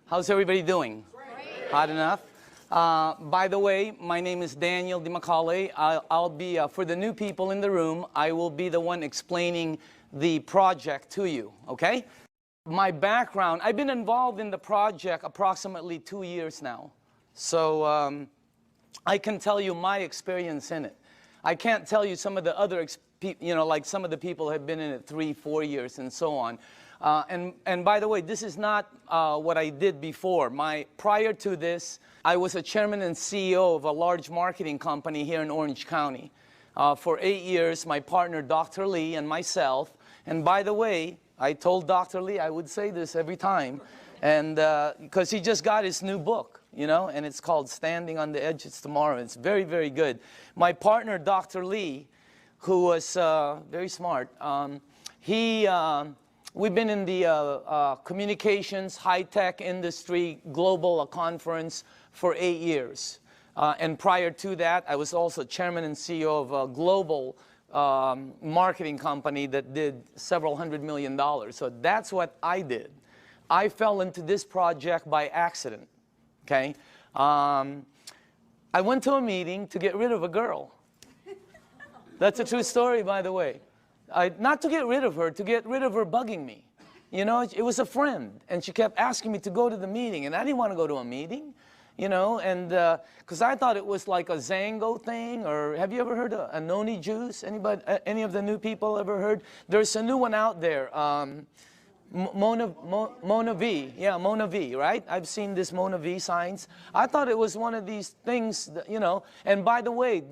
How's everybody doing? Great. Hot enough? By the way, my name is Daniel DiMacaulay. I'll be, for the new people in the room, I will be the one explaining the project to you, okay? My background, I've been involved in the project approximately 2 years now. So I can tell you my experience in it. I can't tell you some of the other, like some of the people have been in it 3, 4 years and so on. And by the way, this is not what I did before. Prior to this, I was a chairman and CEO of a large marketing company here in Orange County. For 8 years, my partner, Dr. Lee, and myself, and by the way, I told Dr. Lee I would say this every time, and because he just got his new book, you know, and it's called Standing on the Edges Tomorrow. It's very, very good. My partner, Dr. Lee, who was very smart, we've been in the communications, high-tech industry, global conference for 8 years. And prior to that, I was also chairman and CEO of a global marketing company that did several $100 million. So that's what I did. I fell into this project by accident, okay? I went to a meeting to get rid of a girl. That's a true story, by the way. Not to get rid of her, to get rid of her bugging me. You know, it was a friend, and she kept asking me to go to the meeting, and I didn't want to go to a meeting, you know, and because I thought it was like a Zango thing, or have you ever heard of a noni juice? Anybody, any of the new people ever heard? There's a new one out there, Mona V, yeah, Mona V, right? I've seen this Mona V signs. I thought it was one of these things, that, you know, and by the way,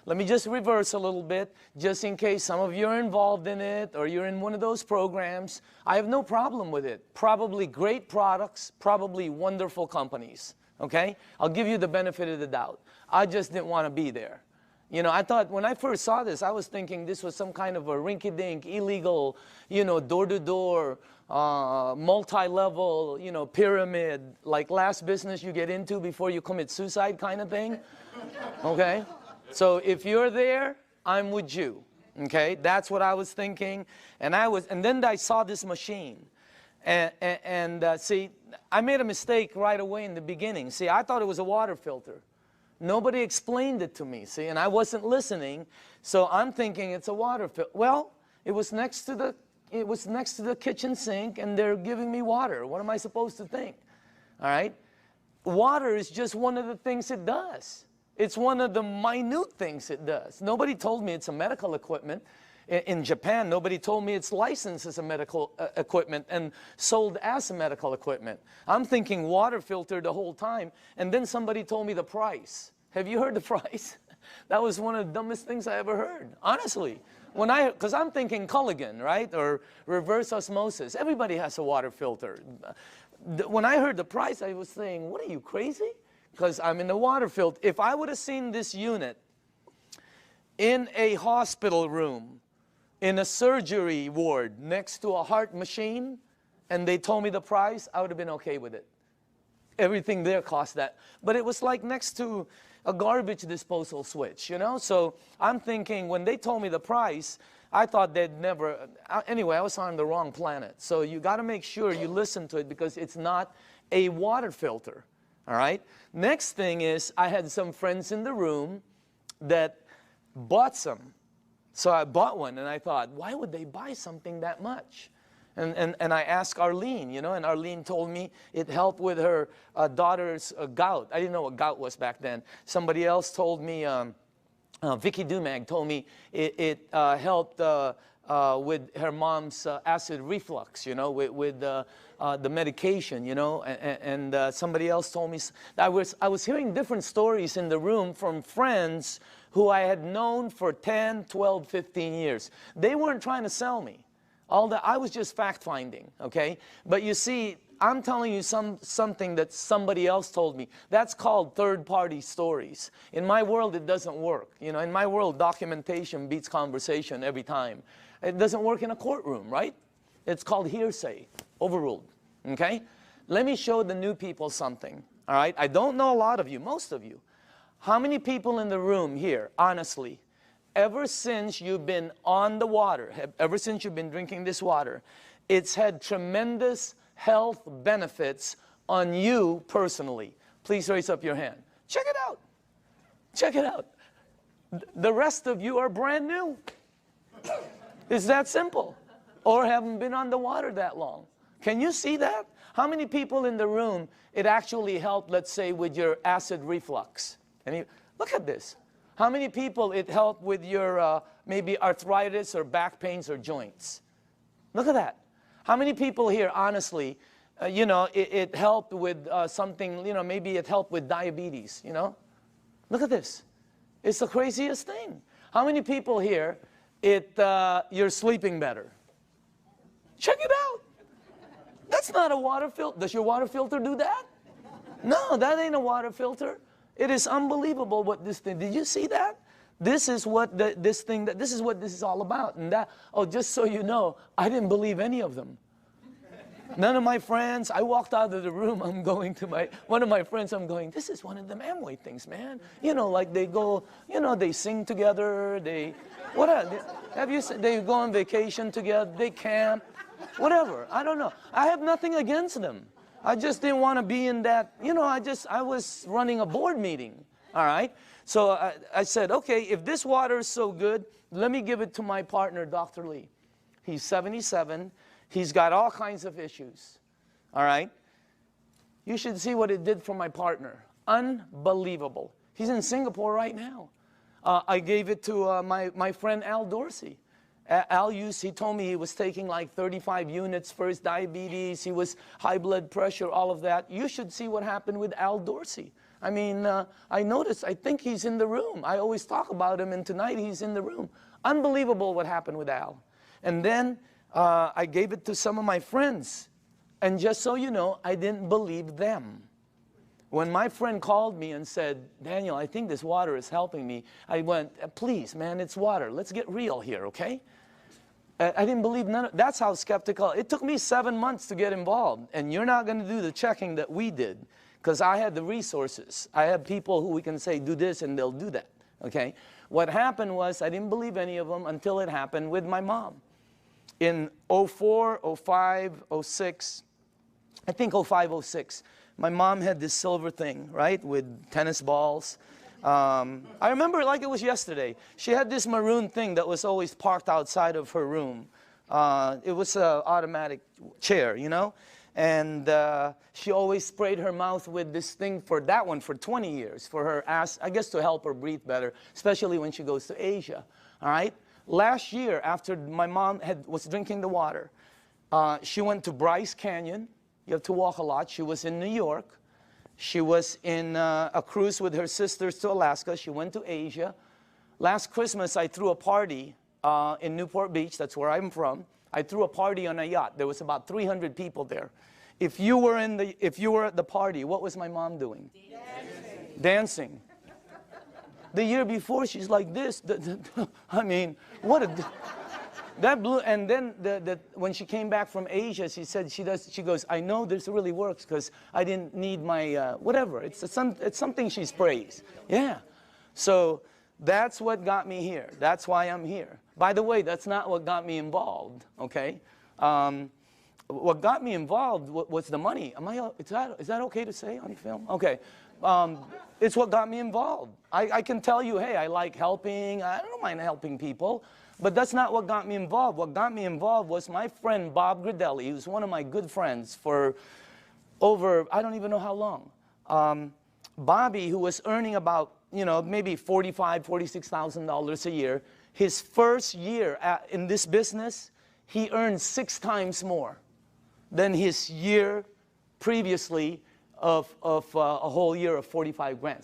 let me just reverse a little bit, just in case some of you are involved in it, or you're in one of those programs. I have no problem with it. Probably great products, probably wonderful companies, okay? I'll give you the benefit of the doubt. I just didn't want to be there. You know, I thought, when I first saw this, I was thinking this was some kind of a rinky-dink, illegal, you know, door-to-door, multi-level, you know, pyramid, like last business you get into before you commit suicide kind of thing, okay? So if you're there, I'm with you, okay? That's what I was thinking, and then I saw this machine, and see, I made a mistake right away in the beginning. See, I thought it was a water filter. Nobody explained it to me, see, and I wasn't listening, so I'm thinking it's a water filter. Well, it was next to the kitchen sink, and they're giving me water. What am I supposed to think? All right? Water is just one of the things it does. It's one of the minute things it does. Nobody told me it's a medical equipment. In Japan, nobody told me it's licensed as a medical equipment and sold as a medical equipment. I'm thinking water filter the whole time, and then somebody told me the price. Have you heard the price? That was one of the dumbest things I ever heard, honestly. Because I'm thinking Culligan, right, or reverse osmosis. Everybody has a water filter. When I heard the price, I was saying, what are you, crazy? Because I'm in the water filter. If I would have seen this unit in a hospital room, in a surgery ward next to a heart machine, and they told me the price, I would have been okay with it. Everything there cost that. But it was like next to a garbage disposal switch, you know? So I'm thinking, when they told me the price, I thought they'd never, anyway, I was on the wrong planet. So you got to make sure you listen to it, because it's not a water filter, all right? Next thing is, I had some friends in the room that bought some. So I bought one, and I thought, why would they buy something that much? And I asked Arlene, you know, and Arlene told me it helped with her daughter's gout. I didn't know what gout was back then. Somebody else told me, Vicky Dumag told me it helped with her mom's acid reflux, you know, with the medication, you know, and somebody else told me. I was hearing different stories in the room from friends who I had known for 10, 12, 15 years. They weren't trying to sell me. I was just fact-finding, okay? But you see, I'm telling you something that somebody else told me. That's called third-party stories. In my world, it doesn't work. You know, in my world, documentation beats conversation every time. It doesn't work in a courtroom, right? It's called hearsay, overruled, okay? Let me show the new people something, all right? I don't know a lot of you, most of you. How many people in the room here, honestly, ever since you've been on the water, ever since you've been drinking this water, it's had tremendous health benefits on you personally? Please raise up your hand. Check it out. Check it out. The rest of you are brand new. It's that simple. Or haven't been on the water that long. Can you see that? How many people in the room, it actually helped, let's say, with your acid reflux? Look at this. How many people it helped with your maybe arthritis or back pains or joints? Look at that. How many people here, honestly, you know, it helped with something, you know, maybe it helped with diabetes, you know? Look at this. It's the craziest thing. How many people here, you're sleeping better? Check it out. That's not a water filter. Does your water filter do that? No, that ain't a water filter. It is unbelievable what this thing, did you see that? This is what this is what this is all about. And that, oh, just so you know, I didn't believe any of them. None of my friends, I walked out of the room, I'm going to one of my friends, I'm going, this is one of them Amway things, man. You know, like they go, you know, they sing together, they go on vacation together, they camp, whatever, I don't know. I have nothing against them. I just didn't want to be in that, you know, I was running a board meeting, all right? So I said, okay, if this water is so good, let me give it to my partner, Dr. Lee. He's 77. He's got all kinds of issues, all right? You should see what it did for my partner. Unbelievable. He's in Singapore right now. I gave it to my friend Al Dorsey. He told me he was taking like 35 units for his diabetes. He was high blood pressure, all of that. You should see what happened with Al Dorsey. I mean, I noticed, I think he's in the room. I always talk about him, and tonight he's in the room. Unbelievable what happened with Al. And then I gave it to some of my friends. And just so you know, I didn't believe them. When my friend called me and said, Daniel, I think this water is helping me, I went, please, man, it's water. Let's get real here, okay? I didn't believe none of, that's how skeptical. It took me 7 months to get involved. And you're not going to do the checking that we did, because I had the resources. I had people who we can say, do this, and they'll do that, okay? What happened was I didn't believe any of them until it happened with my mom. In 04, 05, 06, I think 05, 06, my mom had this silver thing, right, with tennis balls. I remember it like it was yesterday. She had this maroon thing that was always parked outside of her room. It was an automatic chair, you know? And she always sprayed her mouth with this thing for that one for 20 years, for her ass, I guess to help her breathe better, especially when she goes to Asia, all right? Last year, after my mom was drinking the water, she went to Bryce Canyon. You have to walk a lot. She was in New York. She was in a cruise with her sisters to Alaska. She went to Asia. Last Christmas, I threw a party in Newport Beach. That's where I'm from. I threw a party on a yacht. There was about 300 people there. If you were at the party, what was my mom doing? Dancing. Dancing. The year before, she's like this. I mean, what a... That blew, and then when she came back from Asia, she said she goes, I know this really works because I didn't need my, whatever. It's something she sprays. Yeah. So that's what got me here. That's why I'm here. By the way, that's not what got me involved, okay? What got me involved was the money. Is that okay to say on film? Okay. It's what got me involved. I can tell you, hey, I like helping. I don't mind helping people. But that's not what got me involved. What got me involved was my friend Bob Gridelli, who's one of my good friends for over, I don't even know how long. Bobby, who was earning about, you know, maybe $45,000, $46,000 a year, his first year in this business, he earned 6 times more than his year previously of a whole year of 45 grand.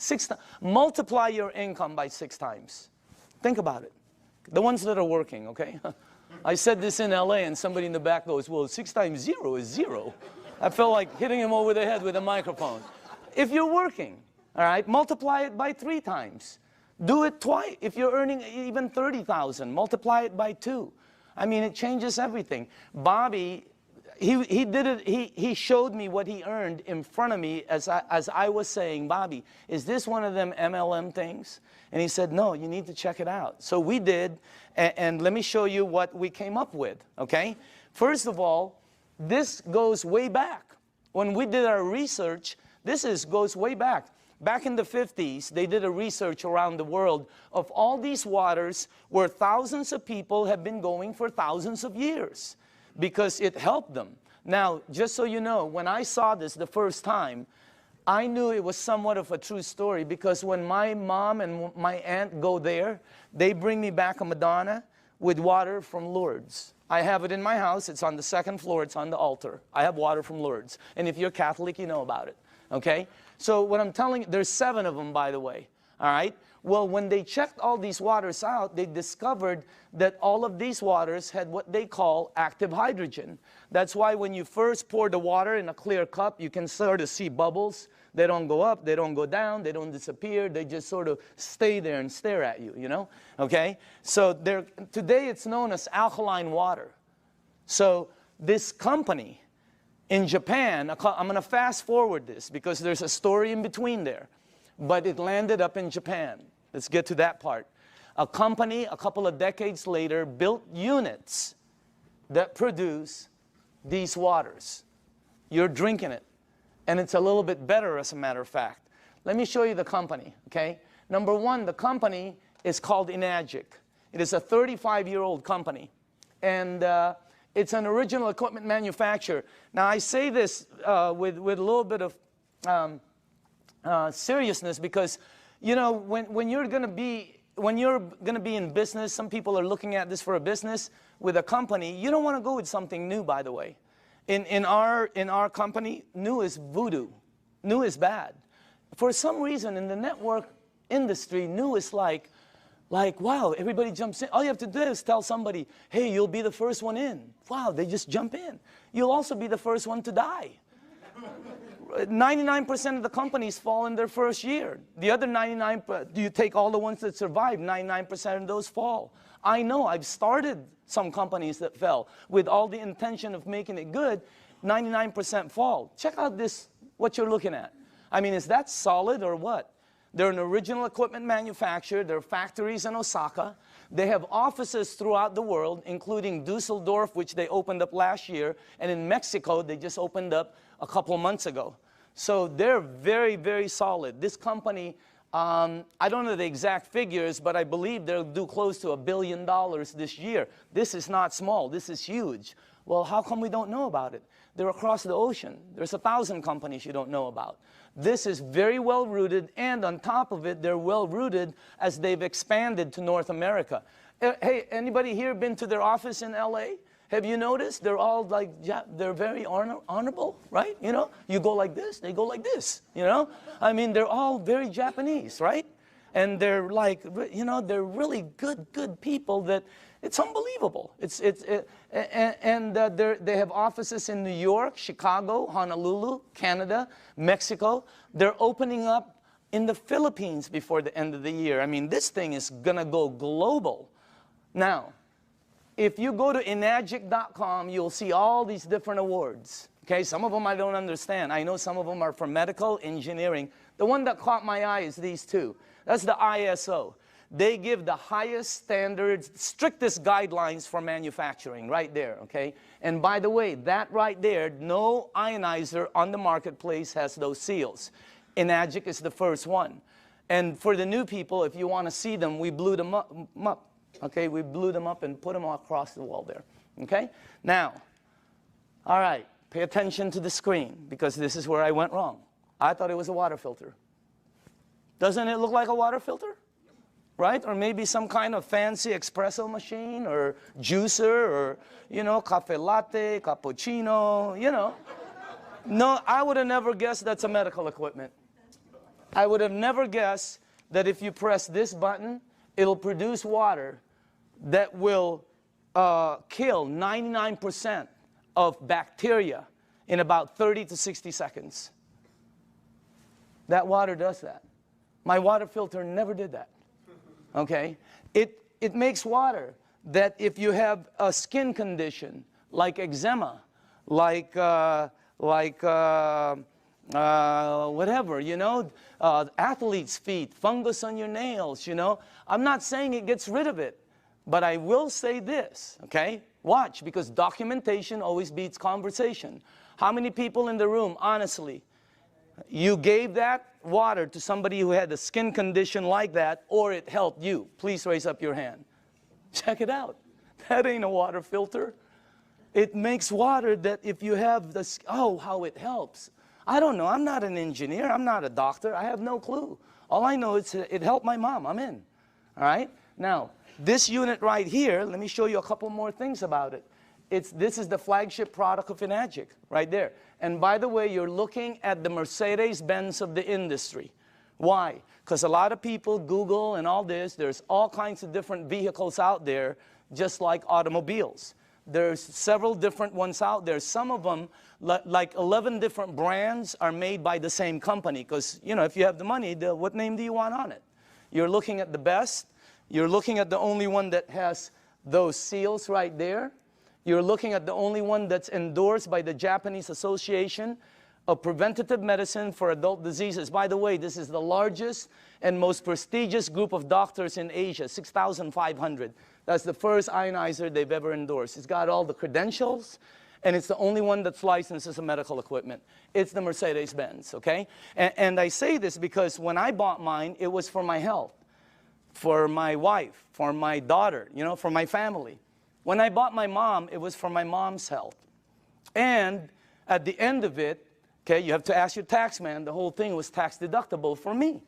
Multiply your income by 6 times. Think about it. The ones that are working, okay? I said this in LA and somebody in the back goes, well, 6 times 0 is 0. I felt like hitting him over the head with a microphone. If you're working, all right, multiply it by 3 times. Do it twice. If you're earning even 30,000, multiply it by 2. I mean, it changes everything. Bobby, he did it, he showed me what he earned in front of me as I was saying, Bobby, is this one of them MLM things? And he said, no, you need to check it out. So we did, and let me show you what we came up with, okay? First of all, this goes way back. When we did our research, goes way back. Back in the 50s, they did a research around the world of all these waters where thousands of people have been going for thousands of years because it helped them. Now, just so you know, when I saw this the first time, I knew it was somewhat of a true story because when my mom and my aunt go there, they bring me back a Madonna with water from Lourdes. I have it in my house. It's on the second floor. It's on the altar. I have water from Lourdes. And if you're Catholic, you know about it. Okay? So what I'm telling you, there's 7 of them, by the way. All right? Well, when they checked all these waters out, they discovered that all of these waters had what they call active hydrogen. That's why when you first pour the water in a clear cup, you can sort of see bubbles. They don't go up, they don't go down, they don't disappear. They just sort of stay there and stare at you, you know? Okay? So today it's known as alkaline water. So this company in Japan, I'm going to fast forward this because there's a story in between there. But it landed up in Japan. Let's get to that part. A company, a couple of decades later, built units that produce these waters. You're drinking it. And it's a little bit better, as a matter of fact. Let me show you the company, okay? Number one, the company is called Enagic. It is a 35-year-old company. And it's an original equipment manufacturer. Now, I say this with a little bit of seriousness because, you know, when you're going to be in business, some people are looking at this for a business with a company. You don't want to go with something new, by the way. In our company, new is voodoo. New is bad. For some reason, in the network industry, new is like, wow, everybody jumps in. All you have to do is tell somebody, hey, you'll be the first one in. Wow, they just jump in. You'll also be the first one to die. 99% of the companies fall in their first year. The other 99%, you take all the ones that survive, 99% of those fall. I know, I've started some companies that fell with all the intention of making it good. 99% fall. Check out this, what you're looking at. I mean, is that solid or what? They're an original equipment manufacturer. There are factories in Osaka. They have offices throughout the world, including Dusseldorf, which they opened up last year, and in Mexico, they just opened up a couple of months ago. So they're very, very solid. This company, I don't know the exact figures, but I believe they'll do close to $1 billion this year. This is not small. This is huge. Well, how come we don't know about it? They're across the ocean. There's 1,000 companies you don't know about. This is very well rooted, and on top of it, they're well rooted as they've expanded to North America. Hey, anybody here been to their office in LA? Have you noticed? They're all like, they're very honorable, right? You know, you go like this, they go like this, you know? I mean, they're all very Japanese, right? And they're like, you know, they're really good people that it's unbelievable. They have offices in New York, Chicago, Honolulu, Canada, Mexico. They're opening up in the Philippines before the end of the year. I mean, this thing is gonna go global. Now, if you go to Enagic.com, you'll see all these different awards. Okay, some of them I don't understand. I know some of them are for medical, engineering. The one that caught my eye is these two. That's the ISO. They give the highest standards, strictest guidelines for manufacturing right there, okay? And by the way, that right there, no ionizer on the marketplace has those seals. Enagic is the first one. And for the new people, if you want to see them, we blew them up. Okay, we blew them up and put them across the wall there. Okay? Now, all right, pay attention to the screen because this is where I went wrong. I thought it was a water filter. Doesn't it look like a water filter? Right? Or maybe some kind of fancy espresso machine or juicer or, you know, cafe latte, cappuccino, you know. No, I would have never guessed that's a medical equipment. I would have never guessed that if you press this button, it'll produce water that will kill 99% of bacteria in about 30 to 60 seconds. That water does that. My water filter never did that. Okay? It makes water that if you have a skin condition like eczema, like whatever, you know, athlete's feet, fungus on your nails, you know. I'm not saying it gets rid of it, But I will say this, okay? Watch, because documentation always beats conversation. How many people in the room, honestly, you gave that water to somebody who had a skin condition like that, or it helped you? Please raise up your hand. Check it out. That ain't a water filter. It makes water that if you have this, oh, how it helps. I don't know. I'm not an engineer. I'm not a doctor. I have no clue. All I know is it helped my mom. I'm in. All right? Now, this unit right here, let me show you a couple more things about it. This is the flagship product of Enagic, right there. And by the way, you're looking at the Mercedes-Benz of the industry. Why? Because a lot of people Google and all this. There's all kinds of different vehicles out there, just like automobiles. There's several different ones out there. Some of them, like 11 different brands, are made by the same company. Because, you know, if you have the money, what name do you want on it? You're looking at the best. You're looking at the only one that has those seals right there. You're looking at the only one that's endorsed by the Japanese Association of Preventative Medicine for Adult Diseases. By the way, this is the largest and most prestigious group of doctors in Asia, 6,500. That's the first ionizer they've ever endorsed. It's got all the credentials, and it's the only one that's licensed as a medical equipment. It's the Mercedes-Benz, okay? And I say this because when I bought mine, it was for my health, for my wife, for my daughter, you know, for my family. When I bought my mom, it was for my mom's health. And at the end of it, okay, you have to ask your tax man, the whole thing was tax deductible for me.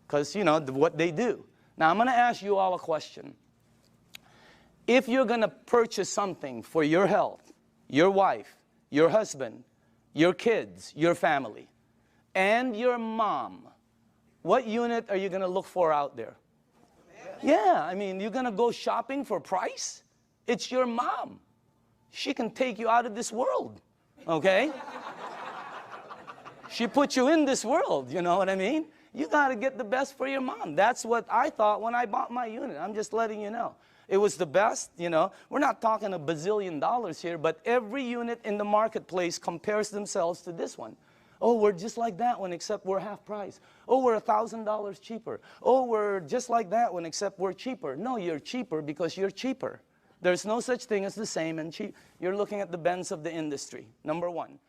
Because, you know, what they do. Now, I'm going to ask you all a question. If you're going to purchase something for your health, your wife, your husband, your kids, your family, and your mom, what unit are you going to look for out there? Yeah, I mean, you're going to go shopping for price? It's your mom. She can take you out of this world, okay? She put you in this world, you know what I mean? You got to get the best for your mom. That's what I thought when I bought my unit. I'm just letting you know. It was the best, you know. We're not talking $1 bazillion here, but every unit in the marketplace compares themselves to this one. Oh, we're just like that one, except we're half price. Oh, we're $1,000 cheaper. Oh, we're just like that one, except we're cheaper. No, you're cheaper because you're cheaper. There's no such thing as the same and cheap. You're looking at the Benz of the industry. Number one,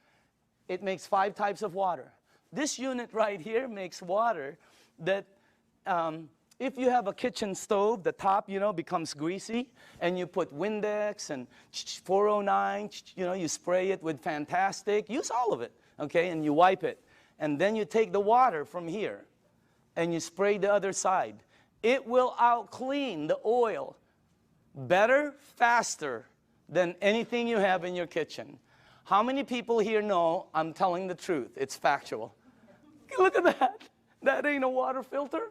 it makes 5 types of water. This unit right here makes water that if you have a kitchen stove, the top, you know, becomes greasy, and you put Windex and 409, you know, you spray it with Fantastic. Use all of it, okay, and you wipe it. And then you take the water from here, and you spray the other side. It will out-clean the oil better, faster than anything you have in your kitchen. How many people here know I'm telling the truth? It's factual. Look at that. That ain't a water filter.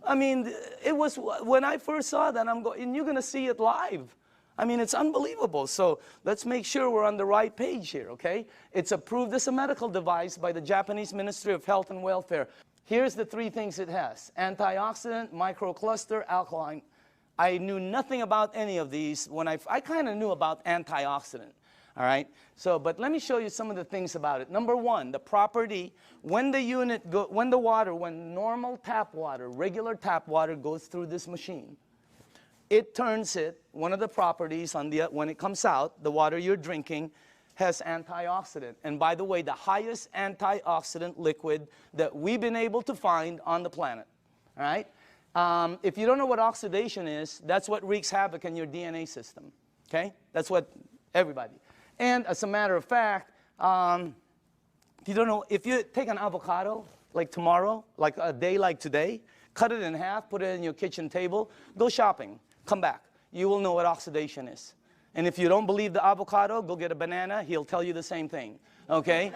I mean, it was, when I first saw that, I'm going, and you're going to see it live. I mean, it's unbelievable. So let's make sure we're on the right page here, okay? It's approved as a medical device by the Japanese Ministry of Health and Welfare. Here's the 3 things it has: antioxidant, microcluster, alkaline. I knew nothing about any of these when I kind of knew about antioxidant, all right? So, but let me show you some of the things about it. Number 1, the property, when normal tap water, regular tap water goes through this machine, it turns it, one of the properties when it comes out, the water you're drinking has antioxidant. And by the way, the highest antioxidant liquid that we've been able to find on the planet, all right? If you don't know what oxidation is, that's what wreaks havoc in your DNA system, okay? That's what everybody. And as a matter of fact, if you don't know, if you take an avocado, like tomorrow, like a day like today, cut it in half, put it in your kitchen table, go shopping, come back. You will know what oxidation is. And if you don't believe the avocado, go get a banana, he'll tell you the same thing, okay?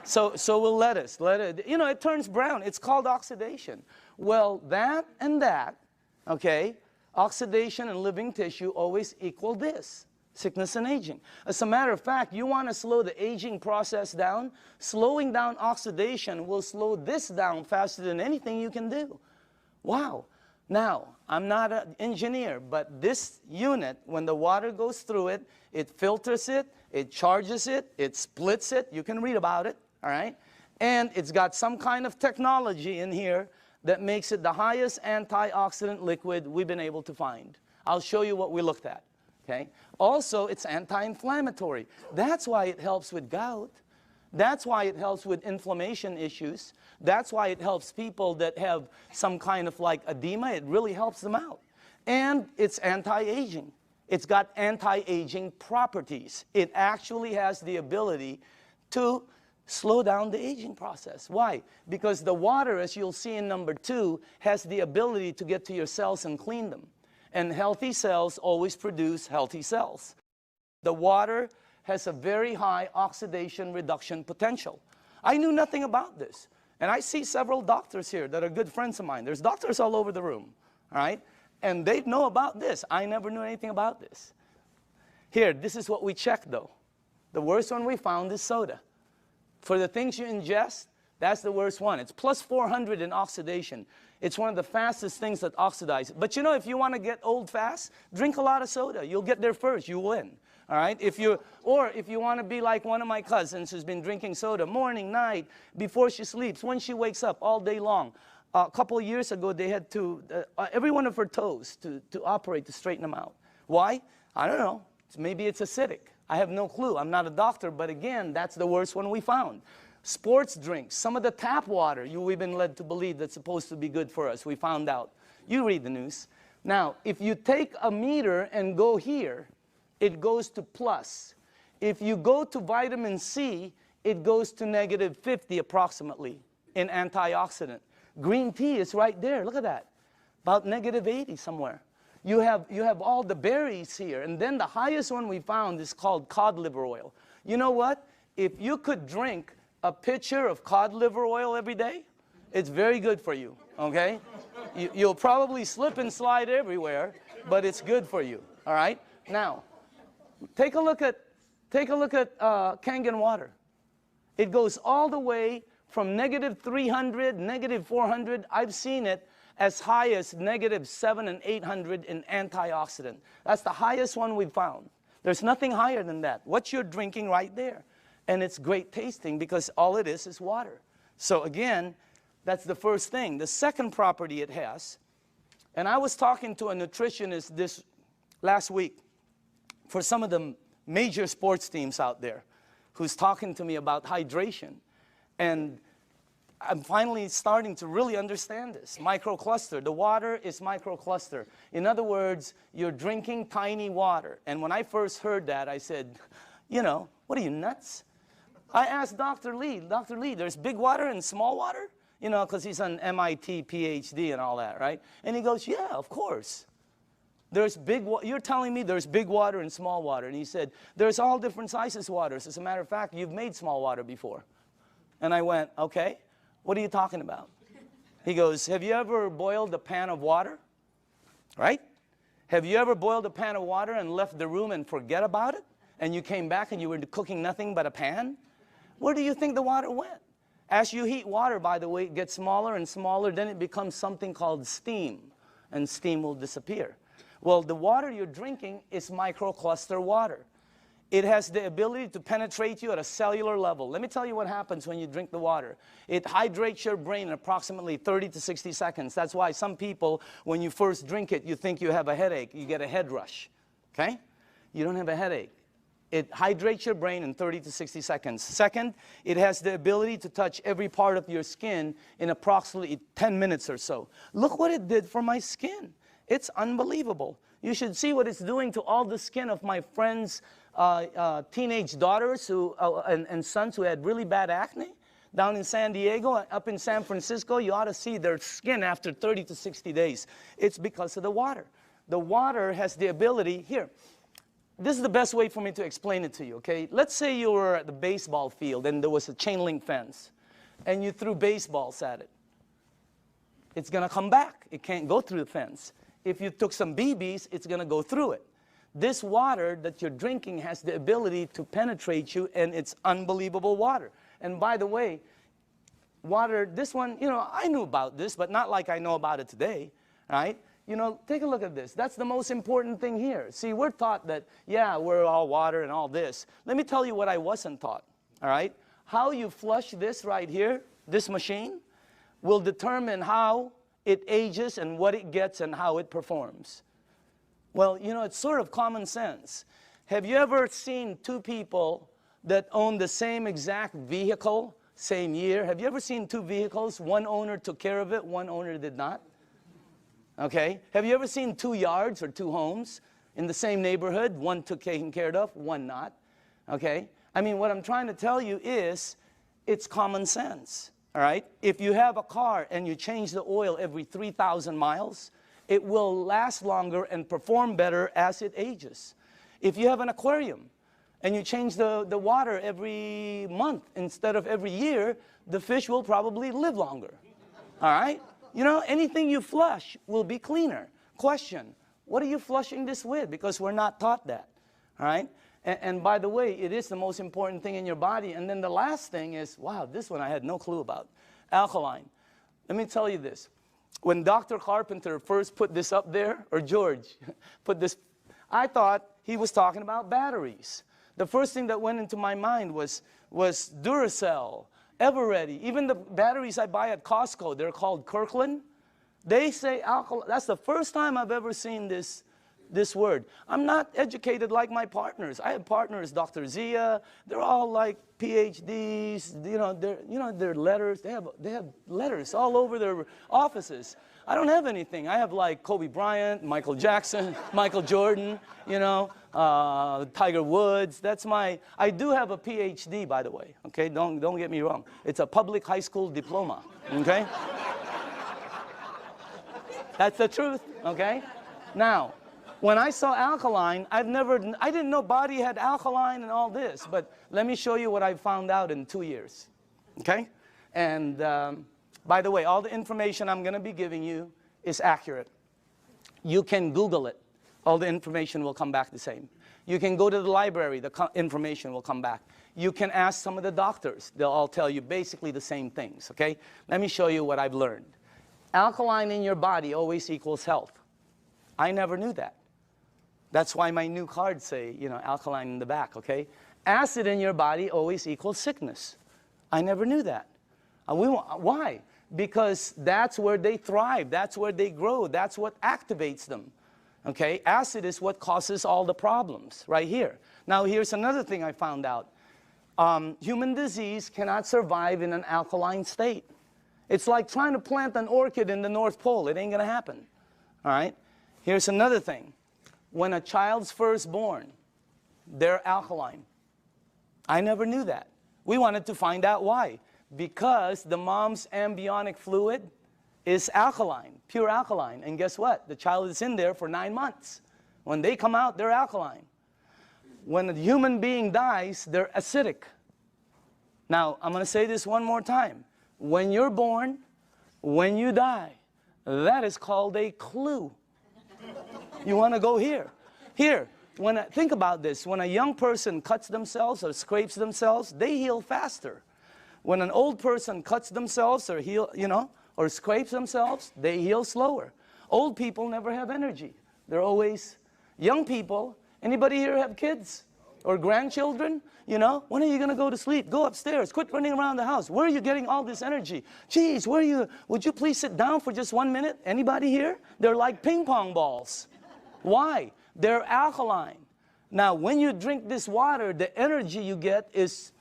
So will lettuce. You know, it turns brown. It's called oxidation. Well, that and that, okay, oxidation and living tissue always equal this, sickness and aging. As a matter of fact, you want to slow the aging process down, slowing down oxidation will slow this down faster than anything you can do. Wow. Now, I'm not an engineer, but this unit, when the water goes through it, it filters it, it charges it, it splits it. You can read about it, all right? And it's got some kind of technology in here that makes it the highest antioxidant liquid we've been able to find. I'll show you what we looked at. Okay? Also, it's anti-inflammatory. That's why it helps with gout. That's why it helps with inflammation issues. That's why it helps people that have some kind of like edema. It really helps them out. And it's anti-aging. It's got anti-aging properties. It actually has the ability to slow down the aging process. Why? Because the water, as you'll see in number 2, has the ability to get to your cells and clean them. And healthy cells always produce healthy cells. The water has a very high oxidation reduction potential. I knew nothing about this. And I see several doctors here that are good friends of mine. There's doctors all over the room, all right? And they know about this. I never knew anything about this. Here, this is what we checked, though. The worst one we found is soda. For the things you ingest, that's the worst one. It's plus 400 in oxidation. It's one of the fastest things that oxidize. But you know, if you want to get old fast, drink a lot of soda. You'll get there first. You win. All right? Or if you want to be like one of my cousins who's been drinking soda morning, night, before she sleeps, when she wakes up, all day long. A couple of years ago, they had to, every one of her toes to operate to straighten them out. Why? I don't know. Maybe it's acidic. I have no clue. I'm not a doctor, but again, that's the worst one we found. Sports drinks, some of the tap water, we've been led to believe that's supposed to be good for us. We found out. You read the news. Now, if you take a meter and go here, it goes to plus. If you go to vitamin C, it goes to negative 50 approximately in antioxidant. Green tea is right there. Look at that. About negative 80 somewhere. You have all the berries here. And then the highest one we found is called cod liver oil. You know what? If you could drink a pitcher of cod liver oil every day, it's very good for you, okay? You'll probably slip and slide everywhere, but it's good for you, all right? Now, take a look at Kangen water. It goes all the way from negative 300, negative 400. I've seen it as high as negative 700 and 800 in antioxidant. That's the highest one we've found. There's nothing higher than that. What you're drinking right there. And it's great tasting because all it is water. So again, that's the first thing. The second property it has, and I was talking to a nutritionist this last week for some of the major sports teams out there who's talking to me about hydration. And I'm finally starting to really understand this. Microcluster. The water is microcluster. In other words, you're drinking tiny water. And when I first heard that, I said, you know, what are you, nuts? I asked Dr. Lee, there's big water and small water? You know, because he's an MIT PhD and all that, right? And he goes, yeah, of course. There's big water. You're telling me there's big water and small water. And he said, there's all different sizes waters. As a matter of fact, you've made small water before. And I went, okay. What are you talking about? He goes, have you ever boiled a pan of water? Right? Have you ever boiled a pan of water and left the room and forget about it? And you came back and you were cooking nothing but a pan? Where do you think the water went? As you heat water, by the way, it gets smaller and smaller. Then it becomes something called steam. And steam will disappear. Well, the water you're drinking is microcluster water. It has the ability to penetrate you at a cellular level. Let me tell you what happens when you drink the water. It hydrates your brain in approximately 30 to 60 seconds. That's why some people, when you first drink it, you think you have a headache. You get a head rush. Okay? You don't have a headache. It hydrates your brain in 30 to 60 seconds. Second, it has the ability to touch every part of your skin in approximately 10 minutes or so. Look what it did for my skin. It's unbelievable. You should see what it's doing to all the skin of my friends' teenage daughters and sons who had really bad acne. Down in San Diego, up in San Francisco, you ought to see their skin after 30 to 60 days. It's because of the water. The water has the ability, here, this is the best way for me to explain it to you, okay? Let's say you were at the baseball field and there was a chain link fence and you threw baseballs at it. It's going to come back. It can't go through the fence. If you took some BBs, it's going to go through it. This water that you're drinking has the ability to penetrate you, and it's unbelievable water. And by the way, water, this one, you know, I knew about this, but not like I know about it today, right? You know, take a look at this. That's the most important thing here. See, we're taught that, yeah, we're all water and all this. Let me tell you what I wasn't taught, all right? How you flush this right here, this machine, will determine how it ages and what it gets and how it performs. Well, you know, it's sort of common sense. Have you ever seen two people that own the same exact vehicle, same year? Have you ever seen two vehicles? One owner took care of it, one owner did not. Okay? Have you ever seen two yards or two homes in the same neighborhood? One took taken care of, one not. Okay? I mean, what I'm trying to tell you is, it's common sense. All right? If you have a car and you change the oil every 3,000 miles, it will last longer and perform better as it ages. If you have an aquarium and you change the water every month instead of every year, the fish will probably live longer. All right? You know, anything you flush will be cleaner. Question, what are you flushing this with? Because we're not taught that. All right? And by the way, it is the most important thing in your body. And then the last thing is, wow, this one I had no clue about. Alkaline. Let me tell you this. When Dr. Carpenter first put this up there, or George put this, I thought he was talking about batteries. The first thing that went into my mind was Duracell, Eveready. Even the batteries I buy at Costco, they're called Kirkland. They say alkaline. That's the first time I've ever seen this word. I'm not educated like my partners. I have partners, Dr. Zia. They're all like PhDs. You know, their letters. They have letters all over their offices. I don't have anything. I have like Kobe Bryant, Michael Jackson, Michael Jordan. You know, Tiger Woods. That's my. I do have a PhD, by the way. Okay, don't get me wrong. It's a public high school diploma. Okay. That's the truth. Okay. Now, when I saw alkaline, I didn't know body had alkaline and all this, but let me show you what I found out in 2 years, okay? And by the way, all the information I'm going to be giving you is accurate. You can Google it. All the information will come back the same. You can go to the library. The information will come back. You can ask some of the doctors. They'll all tell you basically the same things, okay? Let me show you what I've learned. Alkaline in your body always equals health. I never knew that. That's why my new cards say, you know, alkaline in the back, okay? Acid in your body always equals sickness. I never knew that. Why? Because that's where they thrive. That's where they grow. That's what activates them, okay? Acid is what causes all the problems right here. Now, here's another thing I found out. Human disease cannot survive in an alkaline state. It's like trying to plant an orchid in the North Pole. It ain't going to happen, all right? Here's another thing. When a child's first born, they're alkaline. I never knew that. We wanted to find out why. Because the mom's amniotic fluid is alkaline, pure alkaline. And guess what? The child is in there for 9 months. When they come out, they're alkaline. When a human being dies, they're acidic. Now, I'm going to say this one more time. When you're born, when you die, that is called a clue. You want to go here. Here, think about this. When a young person cuts themselves or scrapes themselves, they heal faster. When an old person cuts themselves or or scrapes themselves, they heal slower. Old people never have energy. They're always young people. Anybody here have kids or grandchildren? You know, when are you going to go to sleep? Go upstairs. Quit running around the house. Where are you getting all this energy? Geez, would you please sit down for just 1 minute? Anybody here? They're like ping pong balls. Why? They're alkaline. Now, when you drink this water, the energy you get is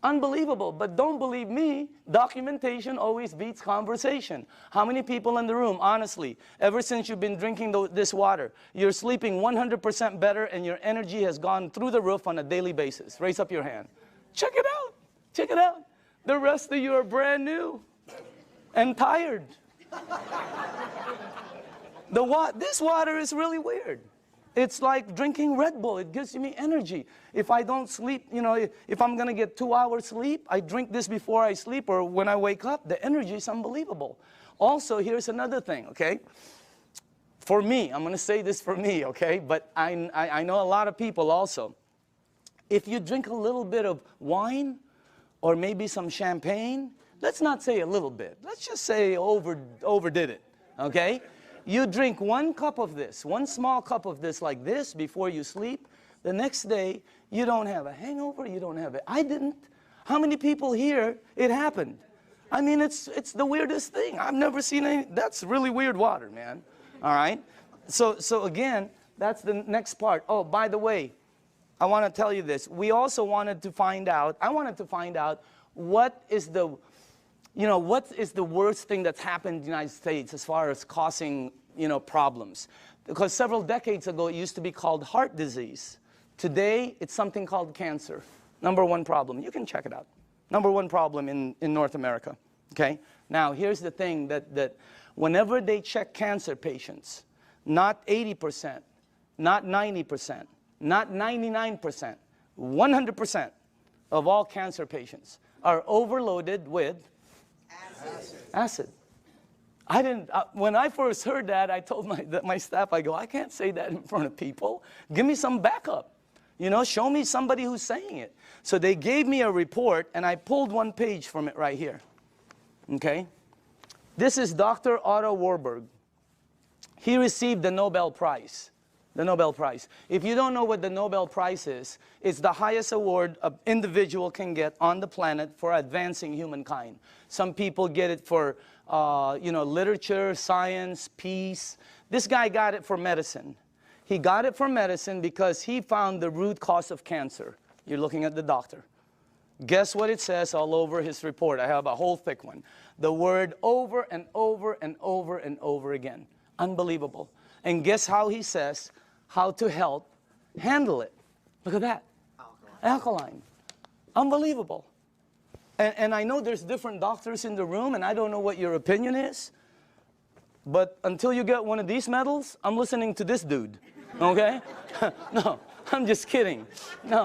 unbelievable. But don't believe me, documentation always beats conversation. How many people in the room, honestly, ever since you've been drinking this water, you're sleeping 100% better and your energy has gone through the roof on a daily basis? Raise up your hand. Check it out. Check it out. The rest of you are brand new and tired. This water is really weird. It's like drinking Red Bull. It gives me energy. If I don't sleep, you know, if I'm going to get 2 hours sleep, I drink this before I sleep or when I wake up. The energy is unbelievable. Also, here's another thing, okay? For me, I'm going to say this for me, okay? But I know a lot of people also. If you drink a little bit of wine or maybe some champagne, let's not say a little bit. Let's just say overdid it, okay? You drink 1 cup of this, 1 small cup of this like this before you sleep. The next day, you don't have a hangover, you don't have it. I didn't. How many people here, it happened? I mean, it's the weirdest thing. I've never seen any, that's really weird water, man. All right? So again, That's the next part. Oh, by the way, I want to tell you this. We also wanted to find out, I wanted to find out what is the, what is the worst thing that's happened in the United States as far as causing, problems. Because several decades ago, it used to be called heart disease. Today, it's something called cancer. Number one problem. You can check it out. Number one problem in North America. Okay? Now, here's the thing that whenever they check cancer patients, not 80%, not 90%, not 99%, 100% of all cancer patients are overloaded with acid. I didn't, when I first heard that, I told my staff, I go, I can't say that in front of people. Give me some backup. Show me somebody who's saying it. So they gave me a report, and I pulled one page from it right here. Okay? This is Dr. Otto Warburg. He received the Nobel Prize. The Nobel Prize. If you don't know what the Nobel Prize is, it's the highest award an individual can get on the planet for advancing humankind. Some people get it for, literature, science, peace. This guy got it for medicine. He got it for medicine because he found the root cause of cancer. You're looking at the doctor. Guess what it says all over his report? I have a whole thick one. The word over and over and over and over again. Unbelievable. And guess how he says how to help handle it. Look at that. Alkaline. Unbelievable. And I know there's different doctors in the room, and I don't know what your opinion is. But until you get one of these medals, I'm listening to this dude. Okay? No, I'm just kidding. No,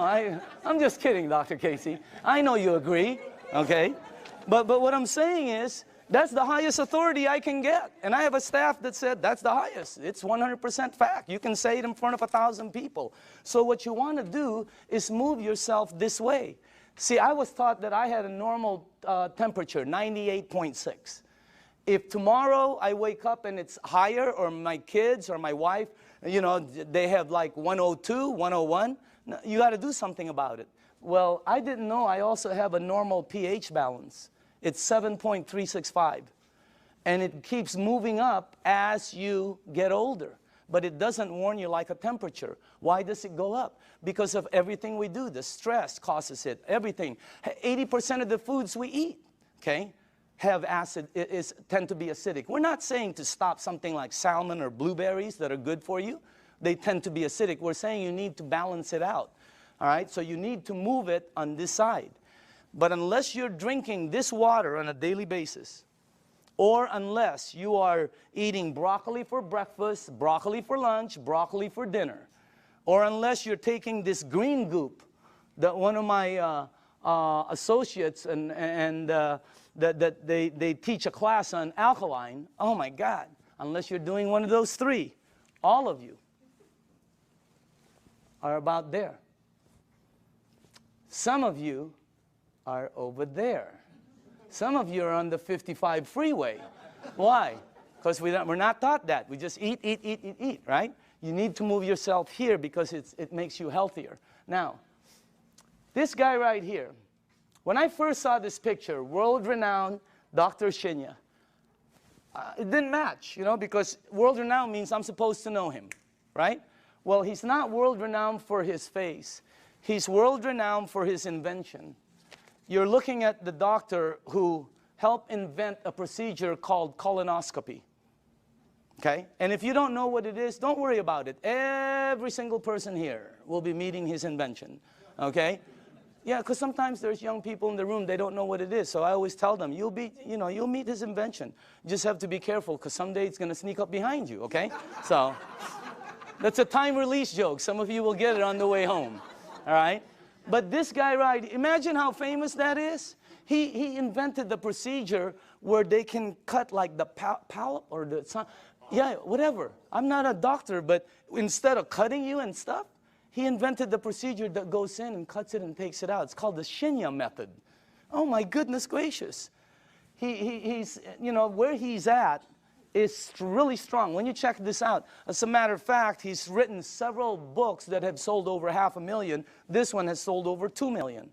I'm just kidding, Dr. Casey. I know you agree. Okay? But what I'm saying is, that's the highest authority I can get. And I have a staff that said that's the highest. It's 100% fact. You can say it in front of 1,000 people. So what you want to do is move yourself this way. See, I was taught that I had a normal temperature, 98.6. If tomorrow I wake up and it's higher, or my kids or my wife, they have like 102, 101, you got to do something about it. Well, I didn't know I also have a normal pH balance. It's 7.365. And it keeps moving up as you get older. But it doesn't warn you like a temperature. Why does it go up? Because of everything we do. The stress causes it. Everything. 80% of the foods we eat, okay, have acid, tend to be acidic. We're not saying to stop something like salmon or blueberries that are good for you. They tend to be acidic. We're saying you need to balance it out. All right? So you need to move it on this side. But unless you're drinking this water on a daily basis, or unless you are eating broccoli for breakfast, broccoli for lunch, broccoli for dinner, or unless you're taking this green goop that one of my associates that they teach a class on alkaline, oh my God, unless you're doing one of those three, all of you are about there. Some of you are over there. Some of you are on the 55 freeway. Why? Because we're not taught that. We just eat, right? You need to move yourself here because it makes you healthier. Now, this guy right here, when I first saw this picture, world-renowned Dr. Shinya, it didn't match, because world-renowned means I'm supposed to know him, right? Well, he's not world-renowned for his face. He's world-renowned for his invention. You're looking at the doctor who helped invent a procedure called colonoscopy. Okay? And if you don't know what it is, don't worry about it. Every single person here will be meeting his invention. Okay? Yeah, because sometimes there's young people in the room, they don't know what it is. So I always tell them, you'll meet his invention. You just have to be careful, because someday it's going to sneak up behind you, okay? So that's a time release joke. Some of you will get it on the way home. All right? But this guy, right, imagine how famous that is. He invented the procedure where they can cut like the palate or the, yeah, whatever. I'm not a doctor, but instead of cutting you and stuff, he invented the procedure that goes in and cuts it and takes it out. It's called the Shinya method. Oh my goodness gracious. He's, where he's at is really strong. When you check this out, as a matter of fact, he's written several books that have sold over 500,000. This one has sold over 2 million.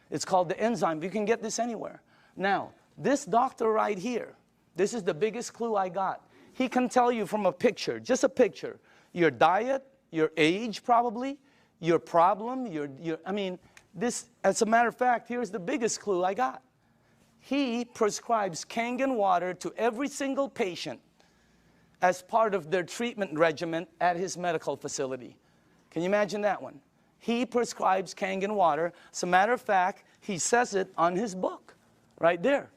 It's called The Enzyme. You can get this anywhere. Now, this doctor right here, this is the biggest clue I got. He can tell you from a picture, just a picture, your diet, your age probably, your problem, I mean, this, as a matter of fact, here's the biggest clue I got. He prescribes Kangen water to every single patient as part of their treatment regimen at his medical facility. Can you imagine that one? He prescribes Kangen water. As a matter of fact, he says it on his book, right there.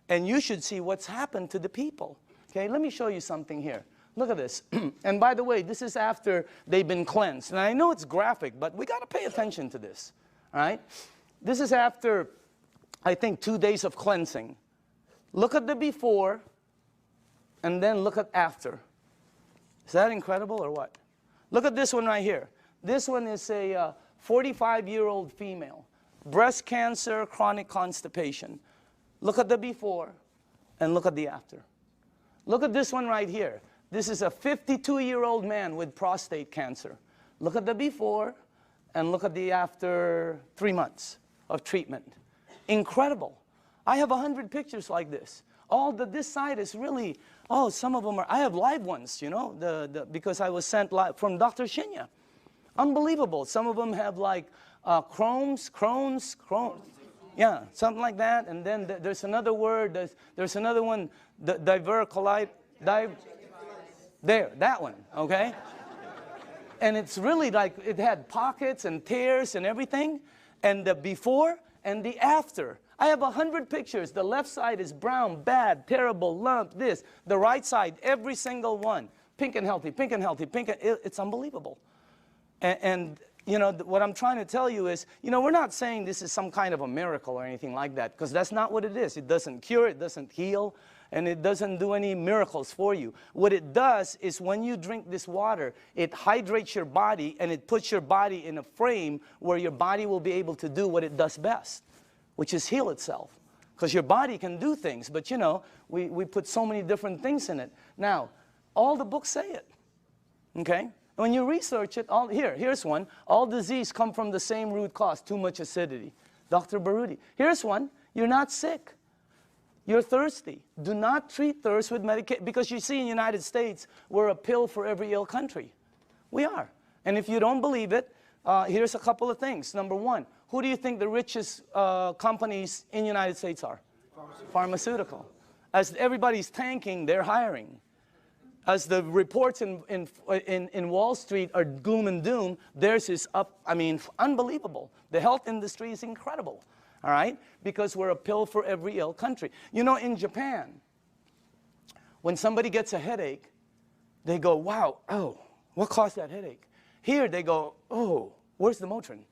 And you should see what's happened to the people. Okay, let me show you something here. Look at this. And by the way, this is after they've been cleansed. And I know it's graphic, but we got to pay attention to this. All right? This is after, I think, 2 days of cleansing. Look at the before, and then look at after. Is that incredible or what? Look at this one right here. This one is a 45-year-old female. Breast cancer, chronic constipation. Look at the before, and look at the after. Look at this one right here. This is a 52-year-old man with prostate cancer. Look at the before, and look at the after 3 months of treatment. Incredible. I have 100 pictures like this. This side is really, some of them are, I have live ones, you know, because I was sent live from Dr. Shinya. Unbelievable. Some of them have like Crohn's. Yeah, something like that. And then there's another word, there's another one, diverticulitis. There, that one, okay? And it's really like, it had pockets and tears and everything. And the before and the after. I have 100 pictures. The left side is brown, bad, terrible, lump, this. The right side, every single one. Pink and healthy, pink and healthy, pink and, it's unbelievable. And you know, what I'm trying to tell you is, you know, we're not saying this is some kind of a miracle or anything like that, because that's not what it is. It doesn't cure, it doesn't heal, and it doesn't do any miracles for you. What it does is when you drink this water, it hydrates your body, and it puts your body in a frame where your body will be able to do what it does best, which is heal itself. Because your body can do things, but you know, we put so many different things in it. Now, all the books say it, okay? When you research it, here's one. All disease come from the same root cause, too much acidity. Dr. Baruti. Here's one. You're not sick. You're thirsty. Do not treat thirst with medication. Because you see, in the United States, we're a pill for every ill country. We are. And if you don't believe it, here's a couple of things. Number one, who do you think the richest companies in the United States are? Pharmaceutical. As everybody's tanking, they're hiring. As the reports in Wall Street are gloom and doom, theirs is up, I mean, unbelievable. The health industry is incredible, all right? Because we're a pill for every ill country. You know, in Japan, when somebody gets a headache, they go, wow, oh, what caused that headache? Here they go, oh, where's the Motrin?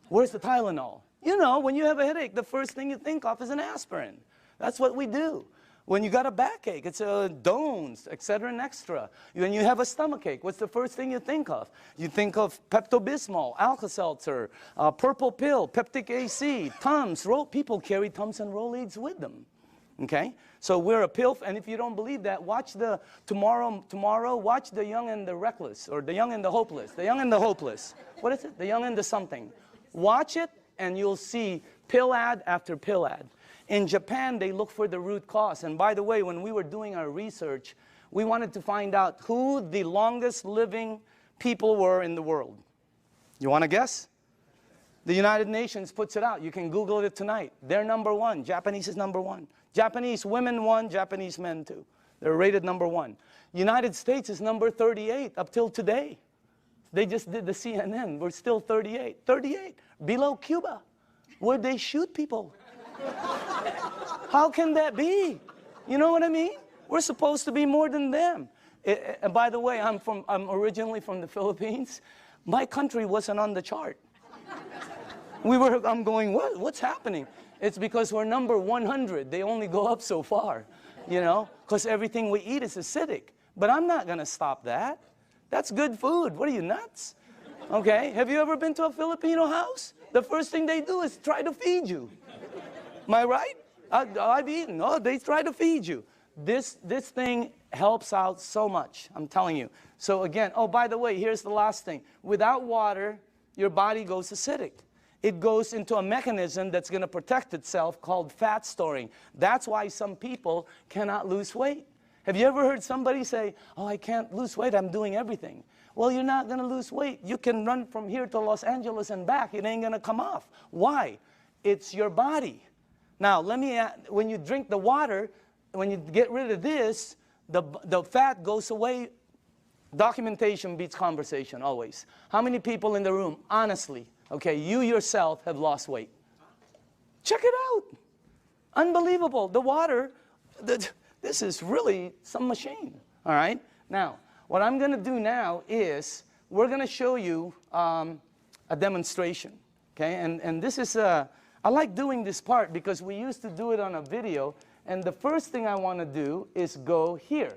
Where's the Tylenol? You know, when you have a headache, the first thing you think of is an aspirin. That's what we do. When you got a backache, it's a Dones, etc. and extra. When you have a stomachache, what's the first thing you think of? You think of Pepto-Bismol, Alka-Seltzer, purple pill, Peptic AC, Tums. People carry Tums and Rolaids with them. Okay? So we're a pill, and if you don't believe that, watch the tomorrow, watch The Young and the Reckless, or The Young and the Hopeless. The Young and the Hopeless. What is it? The Young and the something. Watch it, and you'll see pill ad after pill ad. In Japan, they look for the root cause. And by the way, when we were doing our research, we wanted to find out who the longest living people were in the world. You want to guess? The United Nations puts it out. You can Google it tonight. They're number one. Japanese is number one. Japanese women won, Japanese men too. They're rated number one. United States is number 38 up till today. They just did the CNN. We're still 38. 38. Below Cuba, where they shoot people. How can that be? You know what I mean? We're supposed to be more than them. And by the way, I'm originally from the Philippines. My country wasn't on the chart. I'm going, what's happening? It's because we're number 100. They only go up so far, you know, because everything we eat is acidic. But I'm not going to stop that. That's good food. What are you, nuts? Okay, have you ever been to a Filipino house? The first thing they do is try to feed you. Am I right? I've eaten. No, they try to feed you. This thing helps out so much, I'm telling you. So again, oh, by the way, here's the last thing. Without water, your body goes acidic. It goes into a mechanism that's going to protect itself called fat storing. That's why some people cannot lose weight. Have you ever heard somebody say, oh, I can't lose weight, I'm doing everything? Well, you're not going to lose weight. You can run from here to Los Angeles and back. It ain't going to come off. Why? It's your body. Now, let me add, when you drink the water, when you get rid of this, the fat goes away. Documentation beats conversation, always. How many people in the room, honestly, okay, you yourself have lost weight? Check it out. Unbelievable. The water, this is really some machine, all right? Now, what I'm going to do now is we're going to show you a demonstration, okay? And this is, I like doing this part because we used to do it on a video, and the first thing I want to do is go here,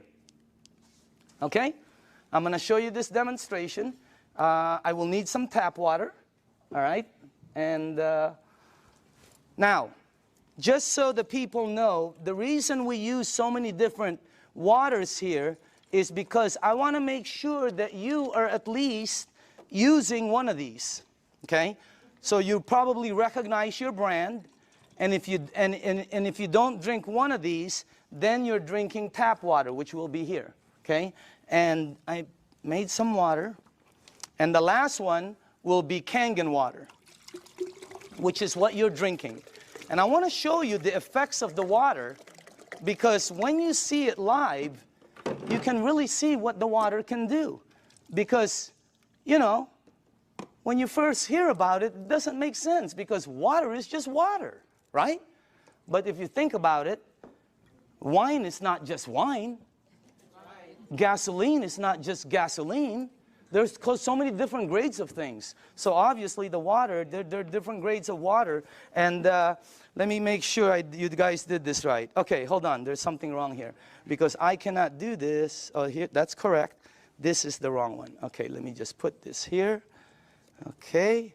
okay? I'm going to show you this demonstration. I will need some tap water, all right? And now, just so the people know, the reason we use so many different waters here is because I want to make sure that you are at least using one of these, okay? So you probably recognize your brand, and if you, and if you don't drink one of these, then you're drinking tap water, which will be here, okay? And I made some water, and the last one will be Kangen water, which is what you're drinking. And I want to show you the effects of the water, because when you see it live, you can really see what the water can do. Because, you know, when you first hear about it, it doesn't make sense, because water is just water, right? But if you think about it, wine is not just wine. Gasoline is not just gasoline. There's so many different grades of things. So obviously the water, there are different grades of water. And let me make sure you guys did this right. Okay, hold on. There's something wrong here. Because I cannot do this. Oh, here, that's correct. This is the wrong one. Okay, let me just put this here. Okay.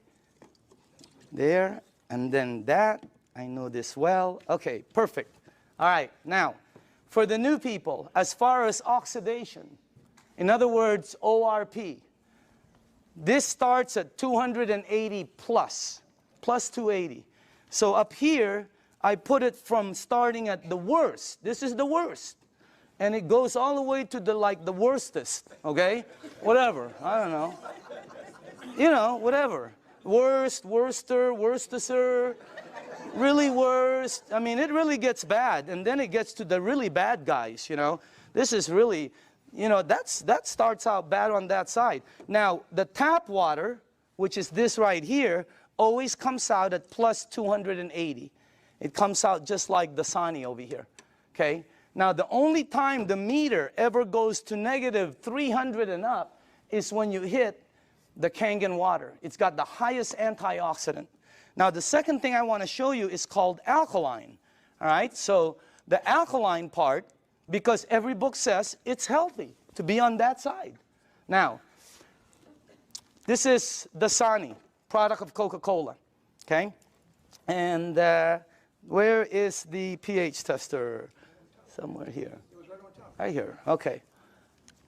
There. And then that. I know this well. Okay, perfect. All right, now, for the new people, as far as oxidation, in other words, ORP, this starts at 280 plus 280. So up here, I put it from starting at the worst. This is the worst. And it goes all the way to the, like, the worstest, okay? Whatever, I don't know. You know, whatever. Worst, worster, worstester, really worst. I mean, it really gets bad. And then it gets to the really bad guys, you know. This is really, you know, that starts out bad on that side. Now, the tap water, which is this right here, always comes out at plus 280. It comes out just like the Dasani over here, okay? Now, the only time the meter ever goes to negative 300 and up is when you hit the Kangen water. It's got the highest antioxidant. Now, the second thing I want to show you is called alkaline, all right? So the alkaline part, because every book says it's healthy to be on that side. Now, this is the Dasani, product of Coca-Cola, okay? And where is the pH tester? Somewhere here. Right here, okay.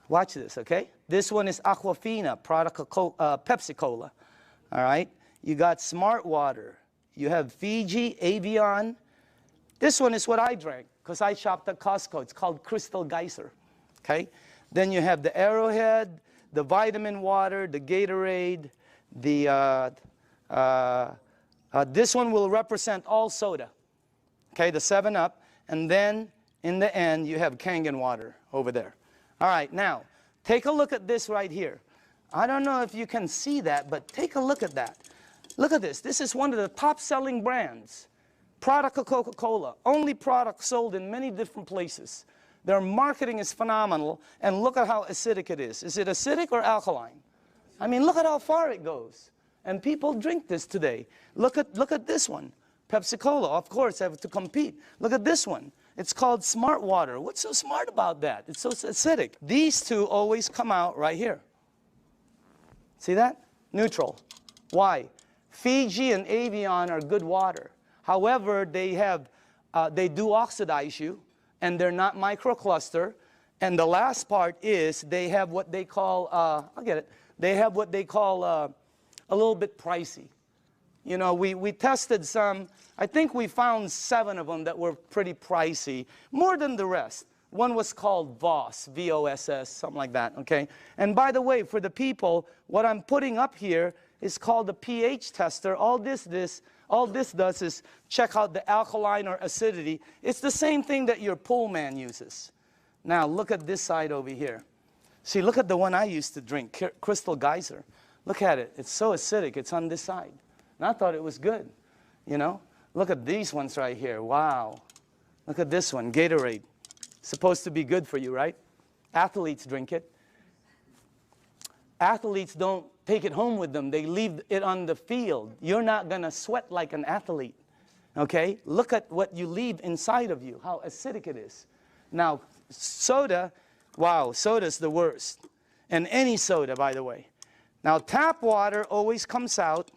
Watch this, okay? This one is Aquafina, product of Pepsi-Cola, all right? You got Smart Water. You have Fiji, Avion. This one is what I drank, because I shopped at Costco. It's called Crystal Geyser, okay? Then you have the Arrowhead, the vitamin water, the Gatorade, the, this one will represent all soda, okay, the 7-Up. And then, in the end, you have Kangen water over there. All right, now, take a look at this right here. I don't know if you can see that, but take a look at that. Look at this. This is one of the top-selling brands. Product of Coca-Cola. Only product sold in many different places. Their marketing is phenomenal, and look at how acidic it is. Is it acidic or alkaline? I mean, look at how far it goes. And people drink this today. Look at this one. Pepsi-Cola, of course, have to compete. Look at this one. It's called Smart Water. What's so smart about that? It's so acidic. These two always come out right here. See that? Neutral. Why? Fiji and Avion are good water. However, they do oxidize you, and they're not microcluster. And the last part is they have what they call, I'll get it, they have what they call a little bit pricey. You know, we tested some. I think we found 7 of them that were pretty pricey, more than the rest. one was called VOS, V-O-S-S, something like that, okay? And by the way, for the people, what I'm putting up here is called the pH tester. All this does is check out the alkaline or acidity. It's the same thing that your pool man uses. Now, look at this side over here. See, look at the one I used to drink, Crystal Geyser. Look at it. It's so acidic. It's on this side. And I thought it was good, you know? Look at these ones right here. Wow. Look at this one, Gatorade. Supposed to be good for you, right? Athletes drink it. Athletes don't take it home with them. They leave it on the field. You're not going to sweat like an athlete, okay? Look at what you leave inside of you, how acidic it is. Now, soda, wow, soda's the worst. And any soda, by the way. Now, tap water always comes out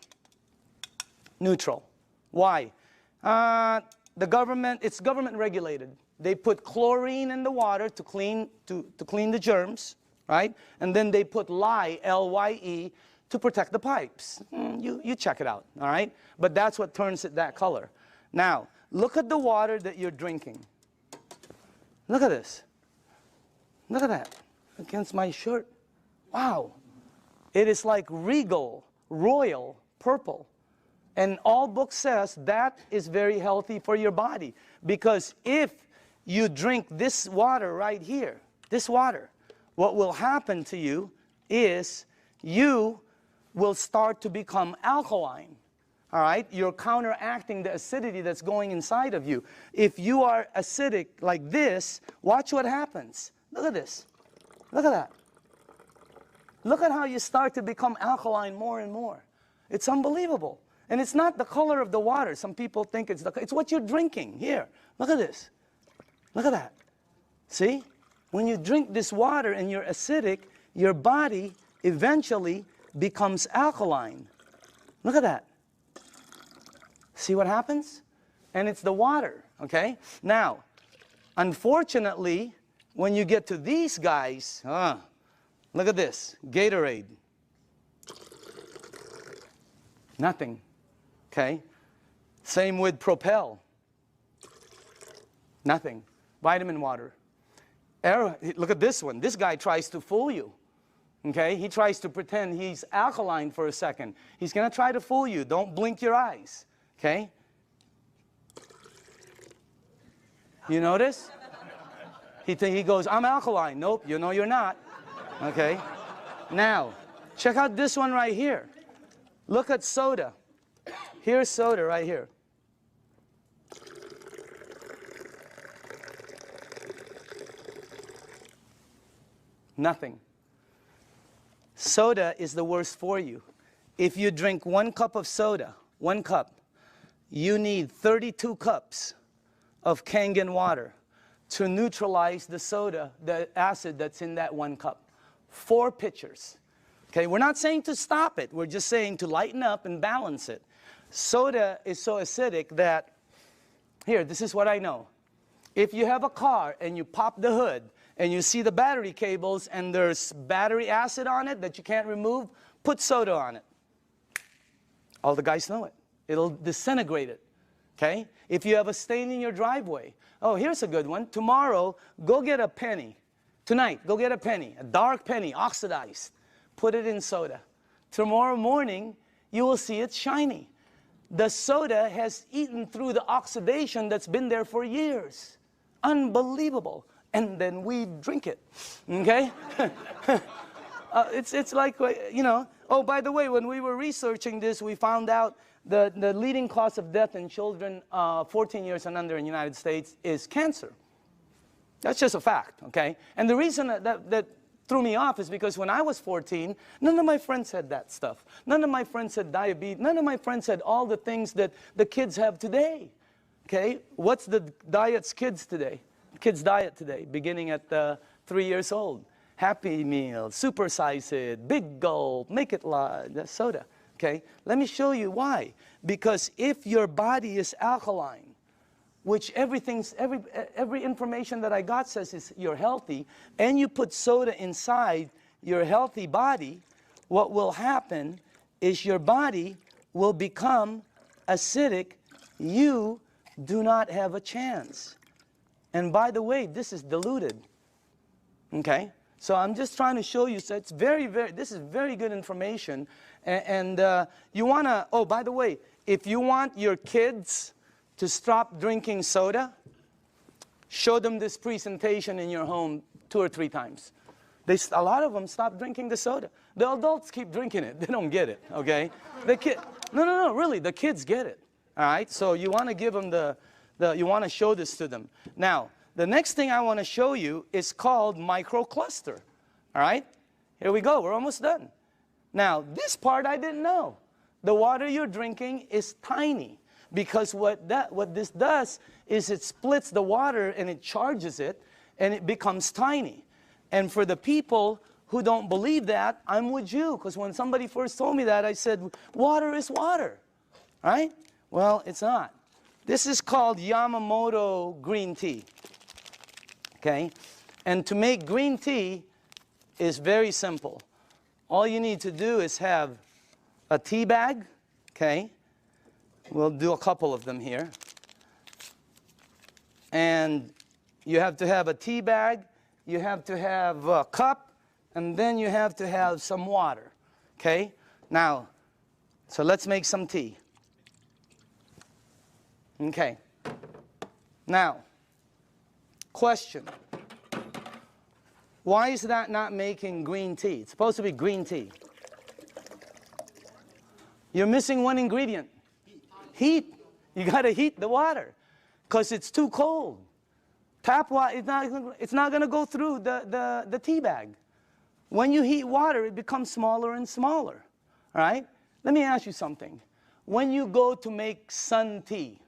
neutral. Why? The government, it's government regulated. They put chlorine in the water to clean the germs, right? And then they put lye, L-Y-E, to protect the pipes. You check it out, all right? But that's what turns it that color. Now, look at the water that you're drinking. Look at this. Look at that against my shirt. Wow. It is like regal, royal purple. And all book says that is very healthy for your body. Because if you drink this water right here, this water, what will happen to you is you will start to become alkaline. All right? You're counteracting the acidity that's going inside of you. If you are acidic like this, watch what happens. Look at this. Look at that. Look at how you start to become alkaline more and more. It's unbelievable. And it's not the color of the water. Some people think it's what you're drinking. Here, look at this. Look at that. See? When you drink this water and you're acidic, your body eventually becomes alkaline. Look at that. See what happens? And it's the water, okay? Now, unfortunately, when you get to these guys, look at this, Gatorade. Nothing, okay? Same with Propel. Nothing. Vitamin water. Look at this one. This guy tries to fool you, okay? He tries to pretend he's alkaline for a second. He's going to try to fool you. Don't blink your eyes, okay? You notice? He goes, I'm alkaline. Nope, you know you're not, okay? Now, check out this one right here. Look at soda. Here's soda right here. Nothing. Soda is the worst for you. If you drink 1 cup of soda, 1 cup, you need 32 cups of Kangen water to neutralize the soda, the acid that's in that 1 cup. 4 pitchers. Okay, we're not saying to stop it. We're just saying to lighten up and balance it. Soda is so acidic that, here, this is what I know. If you have a car and you pop the hood and you see the battery cables and there's battery acid on it that you can't remove, put soda on it. All the guys know it. It'll disintegrate it, okay? If you have a stain in your driveway, oh, here's a good one. Tomorrow, go get a penny. Tonight, go get a penny, a dark penny, oxidized. Put it in soda. Tomorrow morning, you will see it's shiny. The soda has eaten through the oxidation that's been there for years. Unbelievable. And then we drink it, okay? It's like, you know. Oh, by the way, when we were researching this, we found out the leading cause of death in children 14 years and under in the United States is cancer. That's just a fact, okay? And the reason that threw me off is because when I was 14, none of my friends had that stuff. None of my friends had diabetes. None of my friends had all the things that the kids have today, okay? What's the diet's kids today? Kids' diet today, beginning at 3 years old. Happy Meal, supersize it, big gulp, make it large, soda, okay? Let me show you why. Because if your body is alkaline, which every information that I got says is you're healthy, and you put soda inside your healthy body, what will happen is your body will become acidic. You do not have a chance. And by the way, this is diluted. Okay? So I'm just trying to show you, so it's this is very good information. And you want to, oh, by the way, if you want your kids to stop drinking soda, show them this presentation in your home 2 or 3 times. A lot of them stop drinking the soda. The adults keep drinking it. They don't get it, okay? No, really, the kids get it, all right? So you want to give them you want to show this to them. Now, the next thing I want to show you is called microcluster, all right? Here we go, we're almost done. Now, this part I didn't know. The water you're drinking is tiny, because what this does is it splits the water and it charges it, and it becomes tiny. And for the people who don't believe that, I'm with you, because when somebody first told me that, I said, water is water, right? Well, it's not. This is called Yamamoto green tea, okay? And to make green tea is very simple. All you need to do is have a tea bag, okay? We'll do a couple of them here. And you have to have a tea bag, you have to have a cup, and then you have to have some water, okay? Now, so let's make some tea. Okay. Now, question. Why is that not making green tea? It's supposed to be green tea. You're missing one ingredient. Heat. You got to heat the water because it's too cold. Tap water, it's not going to go through the tea bag. When you heat water, it becomes smaller and smaller. All right? Let me ask you something. When you go to make sun tea,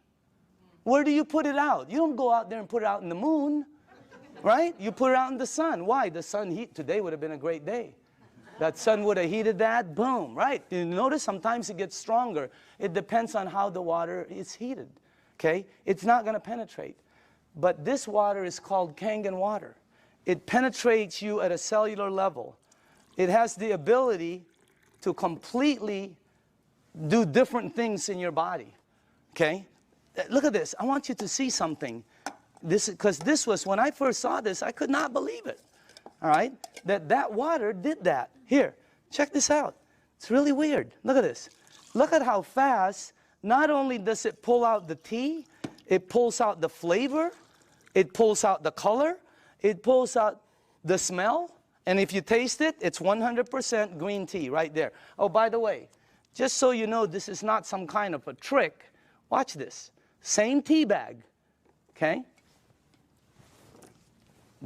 where do you put it out? You don't go out there and put it out in the moon, right? You put it out in the sun. Why? The sun heat. Today would have been a great day. That sun would have heated that, boom, right? You notice sometimes it gets stronger. It depends on how the water is heated, okay? It's not going to penetrate. But this water is called Kangen water. It penetrates you at a cellular level. It has the ability to completely do different things in your body, okay? Look at this. I want you to see something. Because this was, when I first saw this, I could not believe it, all right? That water did that. Here, check this out. It's really weird. Look at this. Look at how fast, not only does it pull out the tea, it pulls out the flavor, it pulls out the color, it pulls out the smell, and if you taste it, it's 100% green tea right there. Oh, by the way, just so you know, this is not some kind of a trick. Watch this. Same tea bag, okay?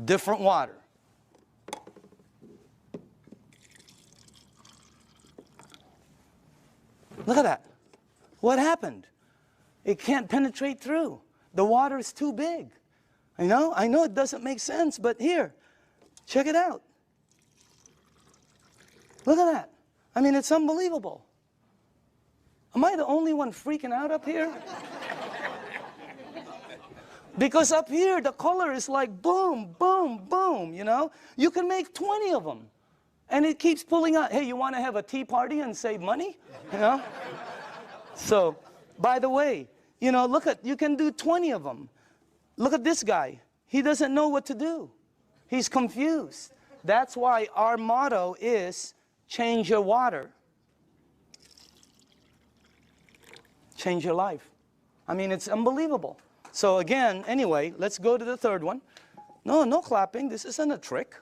Different water. Look at that. What happened? It can't penetrate through. The water is too big. I know it doesn't make sense, but here, check it out. Look at that. I mean, it's unbelievable. Am I the only one freaking out up here? Because up here, the color is like boom, boom, boom, you know? You can make 20 of them. And it keeps pulling out. Hey, you want to have a tea party and save money? You know? So, by the way, you know, look at, you can do 20 of them. Look at this guy. He doesn't know what to do. He's confused. That's why our motto is change your water. Change your life. I mean, it's unbelievable. So again, anyway, let's go to the third one. No clapping. This isn't a trick.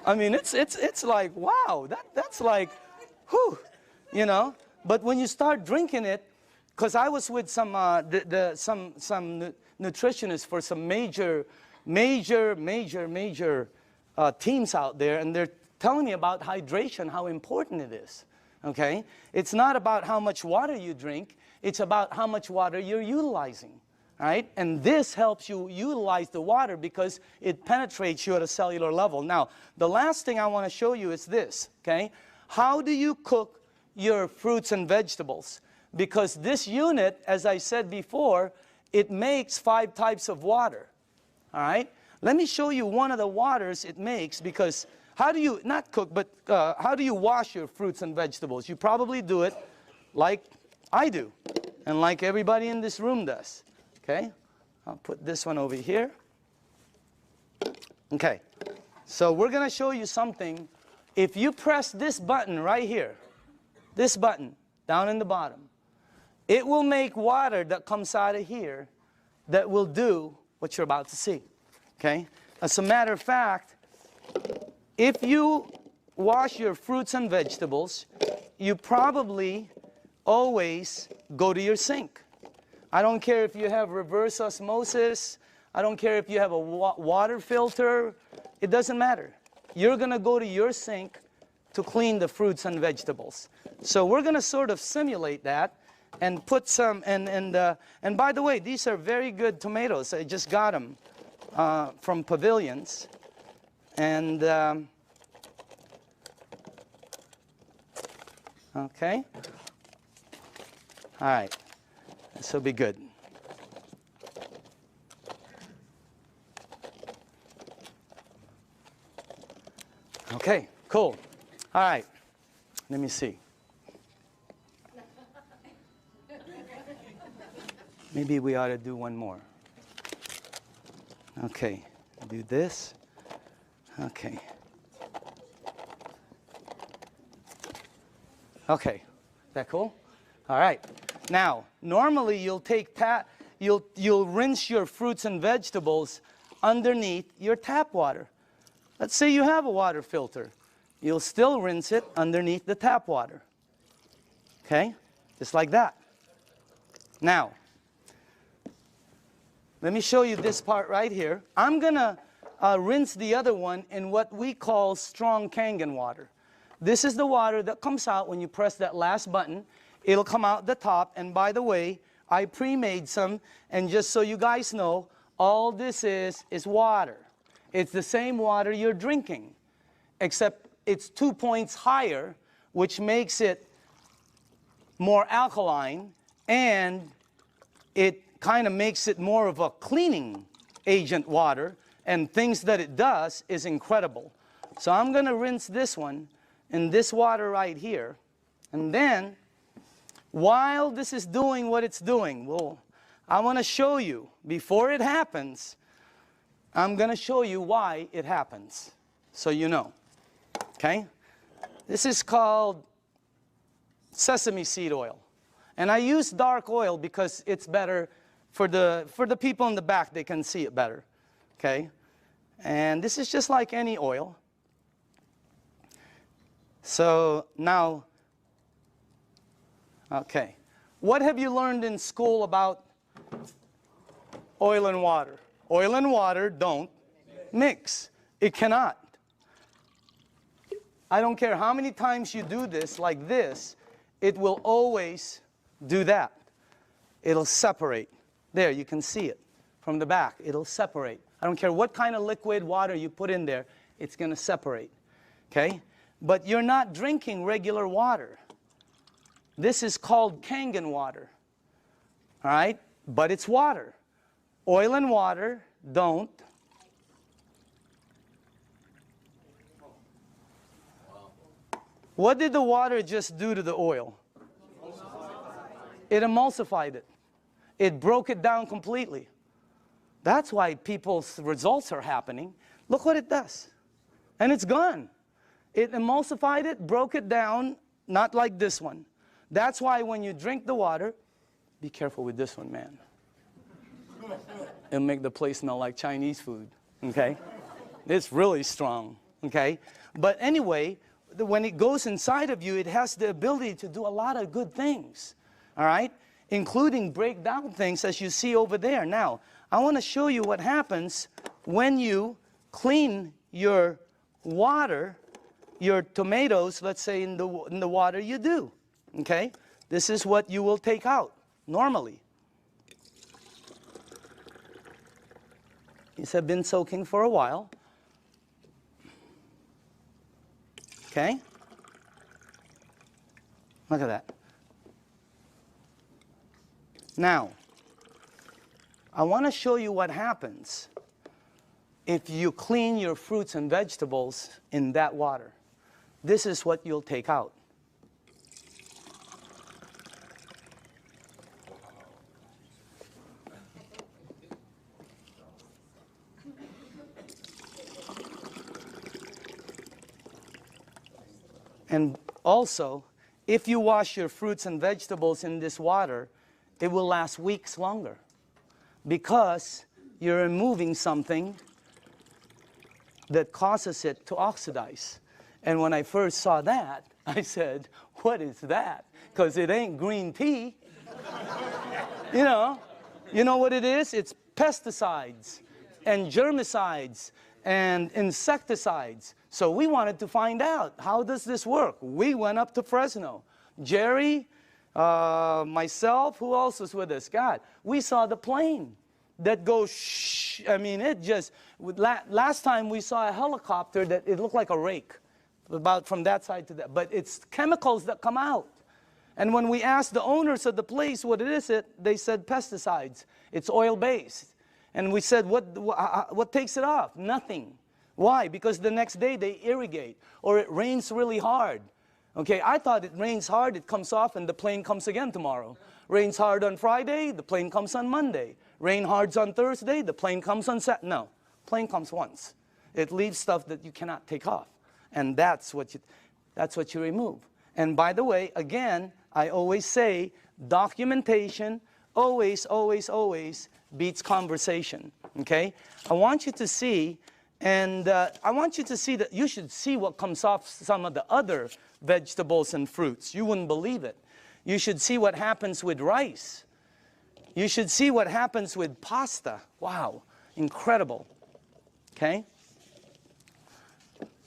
I mean, it's like, wow, that's like, whew, you know. But when you start drinking it, because I was with some nutritionists for some major teams out there, and they're telling me about hydration, how important it is. Okay? It's not about how much water you drink, it's about how much water you're utilizing. Right? And this helps you utilize the water because it penetrates you at a cellular level. Now, the last thing I want to show you is this, okay? How do you cook your fruits and vegetables? Because this unit, as I said before, it makes 5 types of water. All right? Let me show you one of the waters it makes, because how do you, not cook, but how do you wash your fruits and vegetables? You probably do it like I do. and like everybody in this room does. Okay? I'll put this one over here. Okay. So we're going to show you something. If you press this button right here, this button down in the bottom, it will make water that comes out of here that will do what you're about to see. Okay? As a matter of fact, if you wash your fruits and vegetables, you probably always go to your sink. I don't care if you have reverse osmosis. I don't care if you have a water filter. It doesn't matter. You're going to go to your sink to clean the fruits and vegetables. So we're going to sort of simulate that and put some, and by the way, these are very good tomatoes. I just got them from Pavilions. And, okay. All right. This will be good. Okay, cool. All right. Let me see. Maybe we ought to do one more. Okay, do this. Okay. Okay, is that cool? All right. Now, normally you'll take you'll rinse your fruits and vegetables underneath your tap water. Let's say you have a water filter. You'll still rinse it underneath the tap water. Okay? Just like that. Now, let me show you this part right here. I'm going to rinse the other one in what we call strong Kangen water. This is the water that comes out when you press that last button. It'll come out the top. And by the way, I pre-made some. And just so you guys know, all this is water. It's the same water you're drinking, except it's 2 points higher, which makes it more alkaline, and it kind of makes it more of a cleaning agent water, and things that it does is incredible. So I'm going to rinse this one in this water right here, and then while this is doing what it's doing, well, I want to show you, before it happens, I'm going to show you why it happens, so you know. Okay? This is called sesame seed oil. And I use dark oil because it's better for the people in the back. They can see it better. Okay? And this is just like any oil. So now, okay. What have you learned in school about oil and water? Oil and water don't mix. It cannot. I don't care how many times you do this like this, it will always do that. It'll separate. There, you can see it from the back. It'll separate. I don't care what kind of liquid water you put in there, it's going to separate. Okay? But you're not drinking regular water. This is called Kangen water. All right? But it's water. Oil and water don't. What did the water just do to the oil? It emulsified it. It broke it down completely. That's why people's results are happening. Look what it does. And it's gone. It emulsified it, broke it down, not like this one. That's why when you drink the water, be careful with this one, man. It'll make the place smell like Chinese food, okay? It's really strong, okay? But anyway, when it goes inside of you, it has the ability to do a lot of good things, all right? Including break down things as you see over there. Now, I want to show you what happens when you clean your water, your tomatoes, let's say in the water you do, okay? This is what you will take out normally. These have been soaking for a while. Okay? Look at that. Now, I want to show you what happens if you clean your fruits and vegetables in that water. This is what you'll take out. And also, if you wash your fruits and vegetables in this water, it will last weeks longer because you're removing something that causes it to oxidize. And when I first saw that, I said, what is that? Because it ain't green tea. You know what it is? It's pesticides and germicides and insecticides. So we wanted to find out, how does this work? We went up to Fresno. Jerry, myself, who else was with us? God, we saw the plane that goes shh. I mean, it just, last time we saw a helicopter that it looked like a rake, about from that side to that. But it's chemicals that come out. And when we asked the owners of the place what it is, they said pesticides. It's oil-based. And we said, what takes it off? Nothing. Why? Because the next day they irrigate, or it rains really hard. Okay, I thought it rains hard, it comes off, and the plane comes again tomorrow. Rains hard on Friday, the plane comes on Monday. Rain hard on Thursday, the plane comes on Saturday. No, plane comes once. It leaves stuff that you cannot take off. And that's what you remove. And by the way, again, I always say, documentation always, always, always beats conversation. Okay? I want you to see, and I want you to see that you should see what comes off some of the other vegetables and fruits. You wouldn't believe it. You should see what happens with rice. You should see what happens with pasta. Wow, incredible. Okay?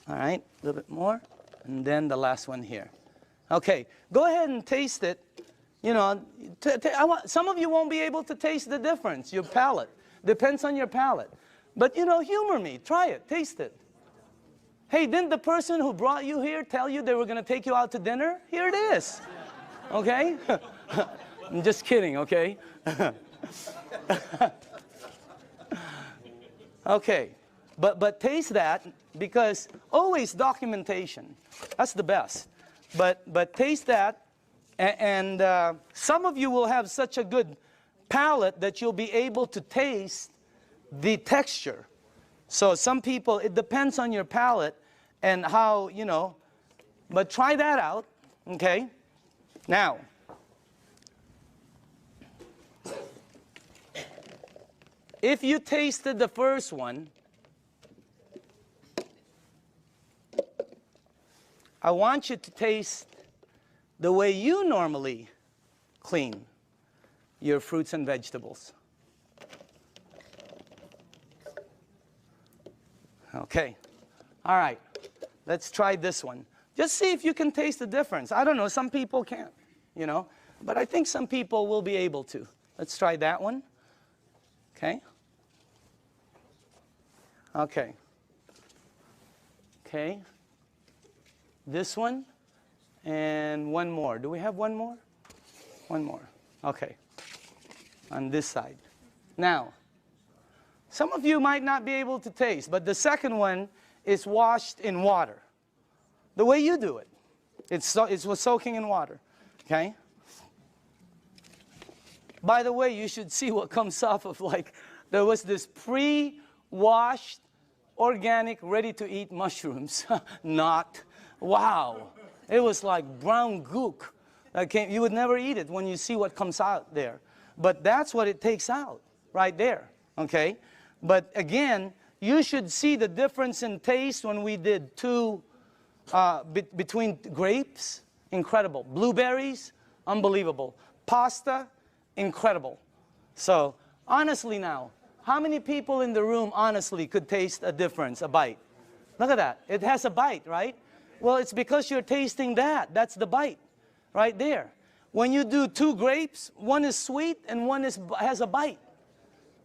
All right, a little bit more, and then the last one here. Okay, go ahead and taste it. You know, some of you won't be able to taste the difference, your palate. Depends on your palate. But, you know, humor me. Try it. Taste it. Hey, didn't the person who brought you here tell you they were going to take you out to dinner? Here it is. Okay? I'm just kidding, okay? Okay. But taste that, because always documentation. That's the best. But taste that, and some of you will have such a good palate that you'll be able to taste the texture. So some people, it depends on your palate and how, you know, but try that out, okay? Now, if you tasted the first one, I want you to taste the way you normally clean your fruits and vegetables. Okay. All right. Let's try this one. Just see if you can taste the difference. I don't know. Some people can't, you know. But I think some people will be able to. Let's try that one. Okay. Okay. Okay. This one. And one more. Do we have one more? One more. Okay. On this side. Now, some of you might not be able to taste, but the second one is washed in water. The way you do it. It was soaking in water. Okay? By the way, you should see what comes off of, like, there was this pre-washed, organic, ready-to-eat mushrooms. Not. Wow. It was like brown gook. You would never eat it when you see what comes out there. But that's what it takes out, right there. Okay? But again, you should see the difference in taste when we did between grapes, incredible. Blueberries, unbelievable. Pasta, incredible. So, honestly now, how many people in the room honestly could taste a difference, a bite? Look at that. It has a bite, right? Well, it's because you're tasting that. That's the bite, right there. When you do two grapes, one is sweet and one has a bite.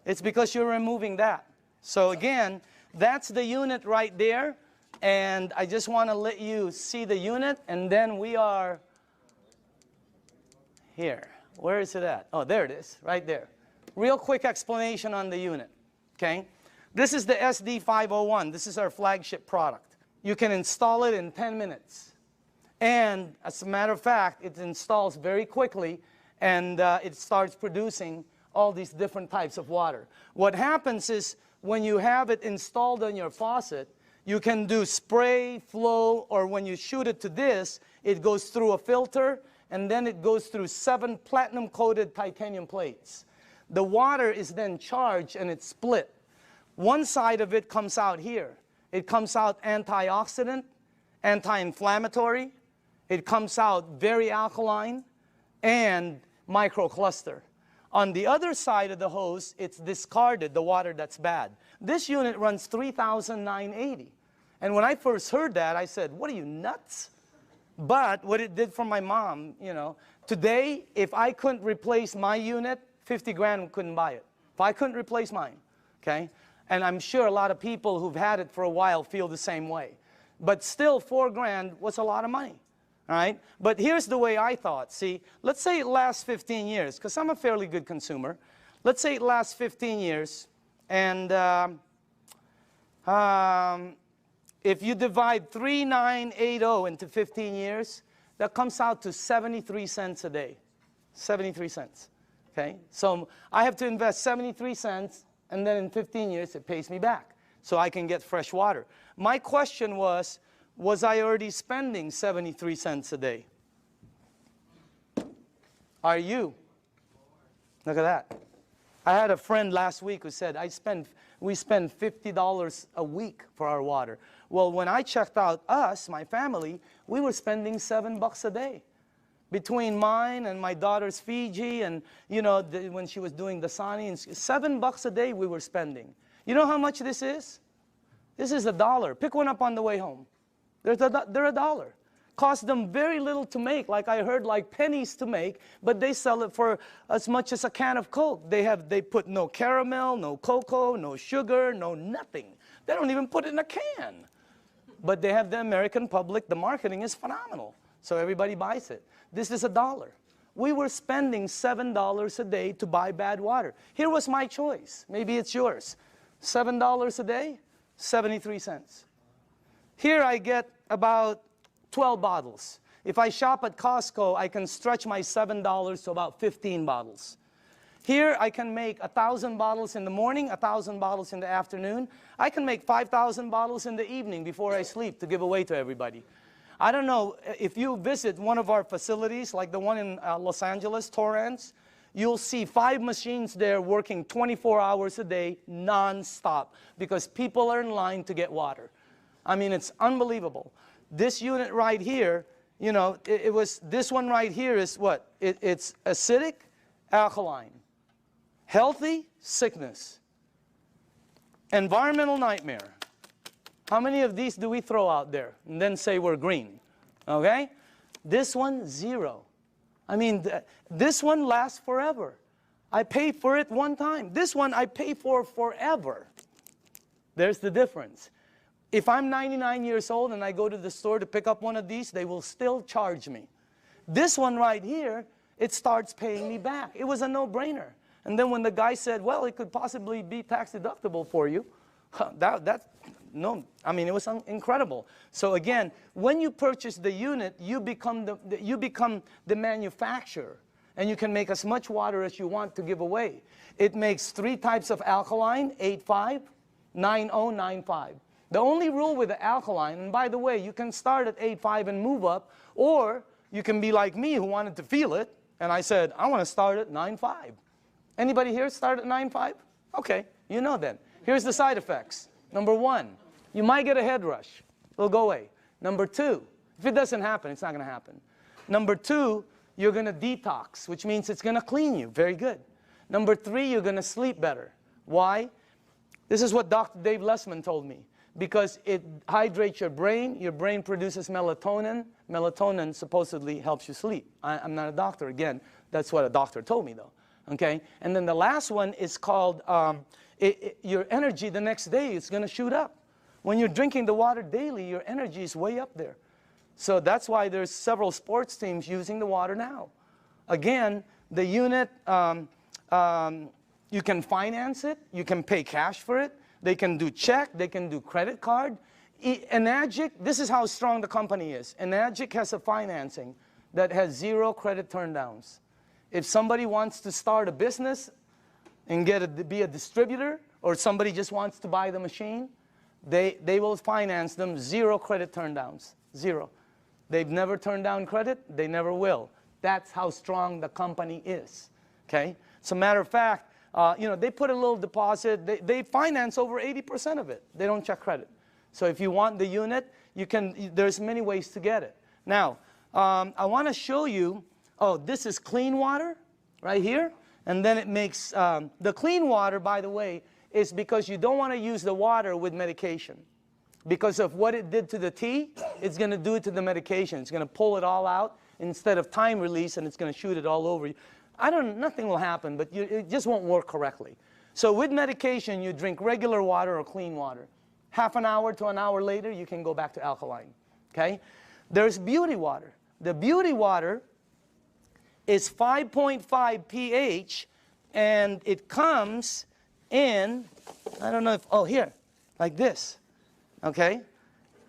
It's because you're removing that. So again, that's the unit right there. And I just want to let you see the unit. And then we are here. Where is it at? Oh, there it is, right there. Real quick explanation on the unit, okay? This is the SD501. This is our flagship product. You can install it in 10 minutes. And as a matter of fact, it installs very quickly, and it starts producing all these different types of water. What happens is when you have it installed on your faucet, You can do spray, flow, or when you shoot it to this, it goes through a filter, and then it goes through 7 platinum-coated titanium plates. The water is then charged, and it's split. One side of it comes out here. It comes out antioxidant, anti-inflammatory. It comes out very alkaline, and microcluster. On the other side of the hose, it's discarded, the water that's bad. This unit runs 3,980. And when I first heard that, I said, what are you, nuts? But what it did for my mom, you know, today, if I couldn't replace my unit, 50 grand couldn't buy it. If I couldn't replace mine, okay? And I'm sure a lot of people who've had it for a while feel the same way. But still, 4 grand was a lot of money. All right? But here's the way I thought. See, let's say it lasts 15 years, because I'm a fairly good consumer. Let's say it lasts 15 years, and if you divide 3,980 into 15 years, that comes out to 73 cents a day. 73 cents. Okay? So I have to invest 73 cents, and then in 15 years, it pays me back, so I can get fresh water. My question was I already spending 73 cents a day? Are you? Look at that. I had a friend last week who said, we spend $50 a week for our water. Well, when I checked out us, my family, we were spending $7 a day. Between mine and my daughter's Fiji and, you know, when she was doing the Dasani, $7 a day we were spending. You know how much this is? This is $1. Pick one up on the way home. They're $1. Cost them very little to make, like I heard, like pennies to make, but they sell it for as much as a can of Coke. They put no caramel, no cocoa, no sugar, no nothing. They don't even put it in a can. But they have the American public, the marketing is phenomenal. So everybody buys it. This is $1. We were spending $7 a day to buy bad water. Here was my choice. Maybe it's yours. $7 a day, 73 cents. Here I get about 12 bottles. If I shop at Costco, I can stretch my $7 to about 15 bottles. Here I can make 1,000 bottles in the morning, 1,000 bottles in the afternoon. I can make 5,000 bottles in the evening before I sleep to give away to everybody. I don't know, if you visit one of our facilities, like the one in Los Angeles, Torrance, you'll see 5 machines there working 24 hours a day, non-stop, because people are in line to get water. I mean, it's unbelievable. This unit right here, you know, this one right here is what? It's acidic, alkaline. Healthy, sickness. Environmental nightmare. How many of these do we throw out there and then say we're green? Okay? This one, 0. I mean, this one lasts forever. I pay for it one time. This one I pay for forever. There's the difference. If I'm 99 years old and I go to the store to pick up one of these, they will still charge me. This one right here, it starts paying me back. It was a no-brainer. And then when the guy said, well, it could possibly be tax deductible for you, no, I mean, it was incredible. So again, when you purchase the unit, you become the manufacturer. And you can make as much water as you want to give away. It makes 3 types of alkaline, 8.5, 9.0, 9.5. The only rule with the alkaline, and by the way, you can start at 8.5 and move up, or you can be like me who wanted to feel it, and I said, I want to start at 9.5. Anybody here start at 9.5? Okay, you know then. Here's the side effects. Number 1, you might get a head rush. It'll go away. Number 2, if it doesn't happen, it's not going to happen. Number 2, you're going to detox, which means it's going to clean you. Very good. Number 3, you're going to sleep better. Why? This is what Dr. Dave Lessman told me. Because it hydrates your brain produces melatonin. Melatonin supposedly helps you sleep. I'm not a doctor, again, that's what a doctor told me though, okay? And then the last one is called, your energy the next day is gonna shoot up. When you're drinking the water daily, your energy is way up there. So that's why there's several sports teams using the water now. Again, the unit, you can finance it, you can pay cash for it, they can do check, they can do credit card. Enagic, this is how strong the company is. Enagic has a financing that has 0 credit turndowns. If somebody wants to start a business and be a distributor, or somebody just wants to buy the machine, They will finance them, 0 credit turndowns, 0. They've never turned down credit, they never will. That's how strong the company is, okay? As a matter of fact, you know, they put a little deposit, they finance over 80% of it. They don't check credit. So if you want the unit, you can, there's many ways to get it. Now, I want to show you, oh, this is clean water right here. And then it makes, the clean water, by the way, is because you don't want to use the water with medication. Because of what it did to the tea, it's going to do it to the medication. It's going to pull it all out instead of time release, and it's going to shoot it all over you. Nothing will happen, but it just won't work correctly. So with medication, you drink regular water or clean water. Half an hour to an hour later, you can go back to alkaline, okay? There's beauty water. The beauty water is 5.5 pH, and it comes in, I don't know if, oh, here, like this, okay?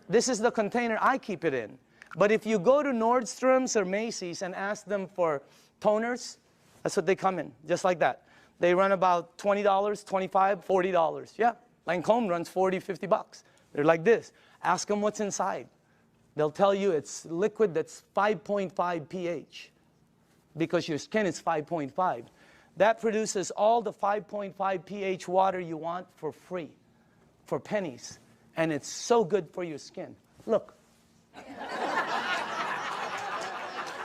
This is the container I keep it in. But if you go to Nordstrom's or Macy's and ask them for toners, that's what they come in, just like that. They run about $20, $25, $40. Yeah, Lancome runs 40, 50 bucks. They're like this. Ask them what's inside. They'll tell you it's liquid that's 5.5 pH because your skin is 5.5. That produces all the 5.5 pH water you want for free, for pennies. And it's so good for your skin. Look.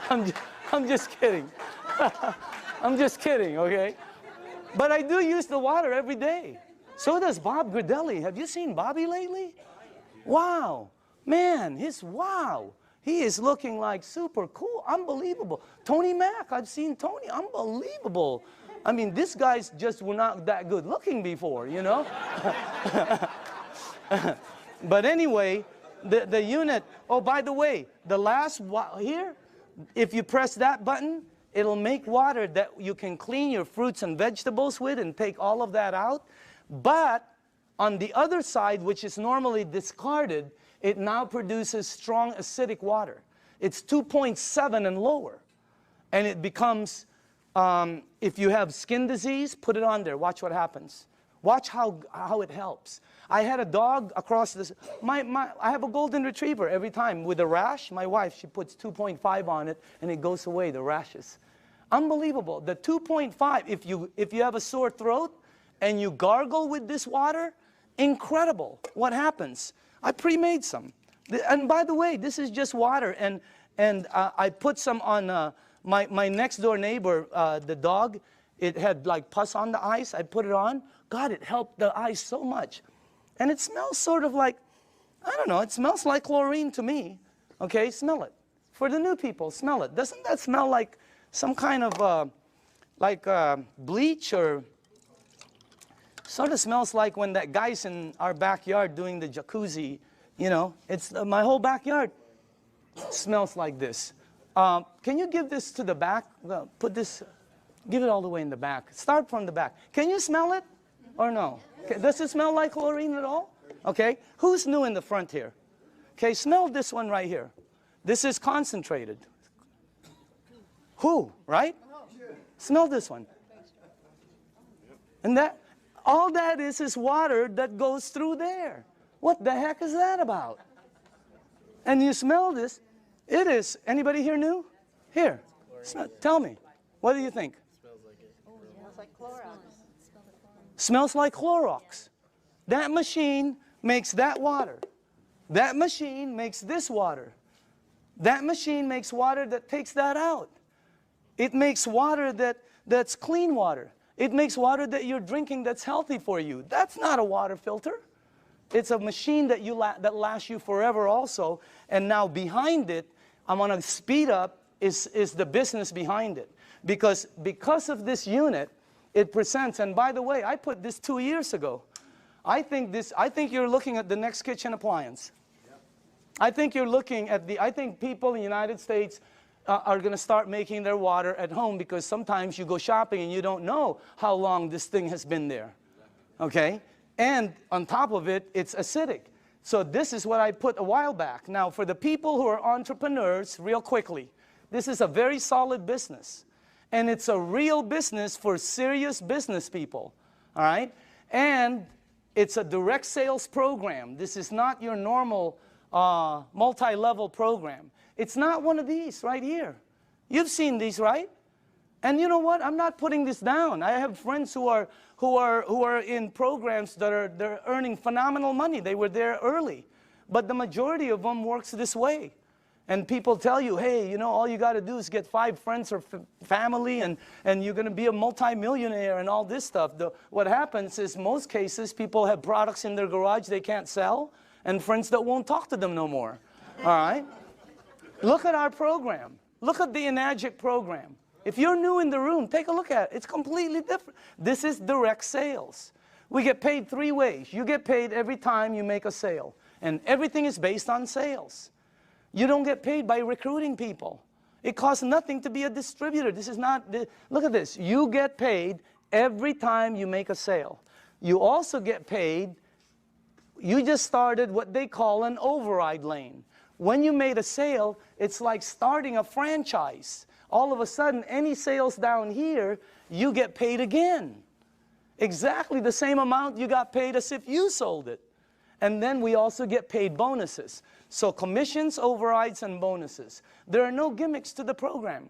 I'm just kidding. I'm just kidding, okay? But I do use the water every day. So does Bob Gridelli. Have you seen Bobby lately? Wow. Man, wow. He is looking like super cool, unbelievable. Tony Mack, I've seen Tony, unbelievable. I mean, these guys just were not that good looking before, you know? But anyway, the unit, oh, by the way, the last, here, if you press that button, it'll make water that you can clean your fruits and vegetables with and take all of that out. But on the other side, which is normally discarded, it now produces strong acidic water. It's 2.7 and lower. And it becomes, if you have skin disease, put it on there. Watch what happens. Watch how it helps. I had a dog across this. I have a golden retriever every time with a rash. My wife, she puts 2.5 on it, and it goes away, the rashes. Unbelievable. The 2.5, if you have a sore throat and you gargle with this water, incredible. What happens? I pre-made some. And by the way, this is just water. And I put some on my next door neighbor, the dog. It had like pus on the eyes. I put it on. God, it helped the eyes so much. And it smells sort of like, I don't know, it smells like chlorine to me. Okay, smell it. For the new people, smell it. Doesn't that smell like some kind of bleach, or sort of smells like when that guy's in our backyard doing the jacuzzi, you know? It's my whole backyard smells like this. Can you give this to the back? Put this, give it all the way in the back. Start from the back. Can you smell it or no? Okay. Does it smell like chlorine at all? Okay, who's new in the front here? Okay, smell this one right here. This is concentrated. Who, right? Smell this one. And that, all that is water that goes through there. What the heck is that about? And you smell this. It is, anybody here new? Here, smell, tell me. What do you think? Smells like it. Oh, yeah. Smells like Clorox. Smells like Clorox. That machine makes that water. That machine makes this water. That machine makes water that takes that out. It makes water that's clean water. It makes water that you're drinking that's healthy for you. That's not a water filter. It's a machine that lasts you forever also. And now behind it, I'm going to speed up, is the business behind it. Because of this unit, it presents, and by the way, I put this 2 years ago. I think you're looking at the next kitchen appliance. Yep. I think you're looking at I think people in the United States are going to start making their water at home, because sometimes you go shopping and you don't know how long this thing has been there. Okay? And on top of it, it's acidic. So this is what I put a while back. Now, for the people who are entrepreneurs, real quickly, this is a very solid business. And it's a real business for serious business people. All right? And It's a direct sales program. This is not your normal multi-level program. It's not one of these right here. You've seen these, right? And you know what? I'm not putting this down. I have friends who are in programs they're earning phenomenal money. They were there early. But the majority of them works this way. And people tell you, hey, you know, all you got to do is get 5 friends or family, and you're going to be a multimillionaire and all this stuff. What happens is most cases people have products in their garage they can't sell and friends that won't talk to them no more. All right? Look at our program. Look at the Enagic program. If you're new in the room, take a look at it. It's completely different. This is direct sales. We get paid 3 ways. You get paid every time you make a sale. And everything is based on sales. You don't get paid by recruiting people. It costs nothing to be a distributor. This is not, look at this. You get paid every time you make a sale. You also get paid, you just started what they call an override lane. When you made a sale, it's like starting a franchise. All of a sudden, any sales down here, you get paid again. Exactly the same amount you got paid as if you sold it. And then we also get paid bonuses. So commissions, overrides, and bonuses. There are no gimmicks to the program.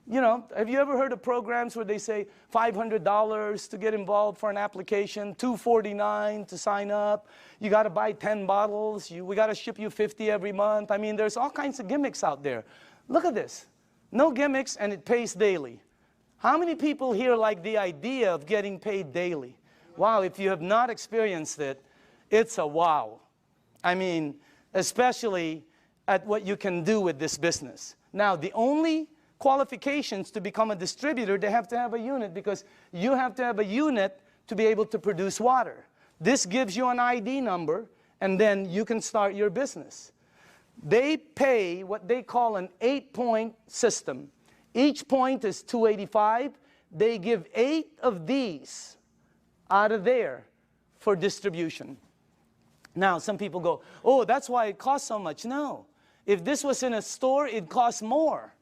You know, have you ever heard of programs where they say $500 to get involved for an application, $249 to sign up, you got to buy 10 bottles, we got to ship you 50 every month. I mean, there's all kinds of gimmicks out there. Look at this. No gimmicks, and it pays daily. How many people here like the idea of getting paid daily? Wow, if you have not experienced it, it's a wow. I mean, especially at what you can do with this business. Now, the only qualifications to become a distributor, they have to have a unit, because you have to have a unit to be able to produce water. This gives you an ID number, and then you can start your business. They pay what they call an 8-point system. Each point is $285. They give 8 of these out of there for distribution. Now, some people go, oh, that's why it costs so much. No. If this was in a store, it costs more.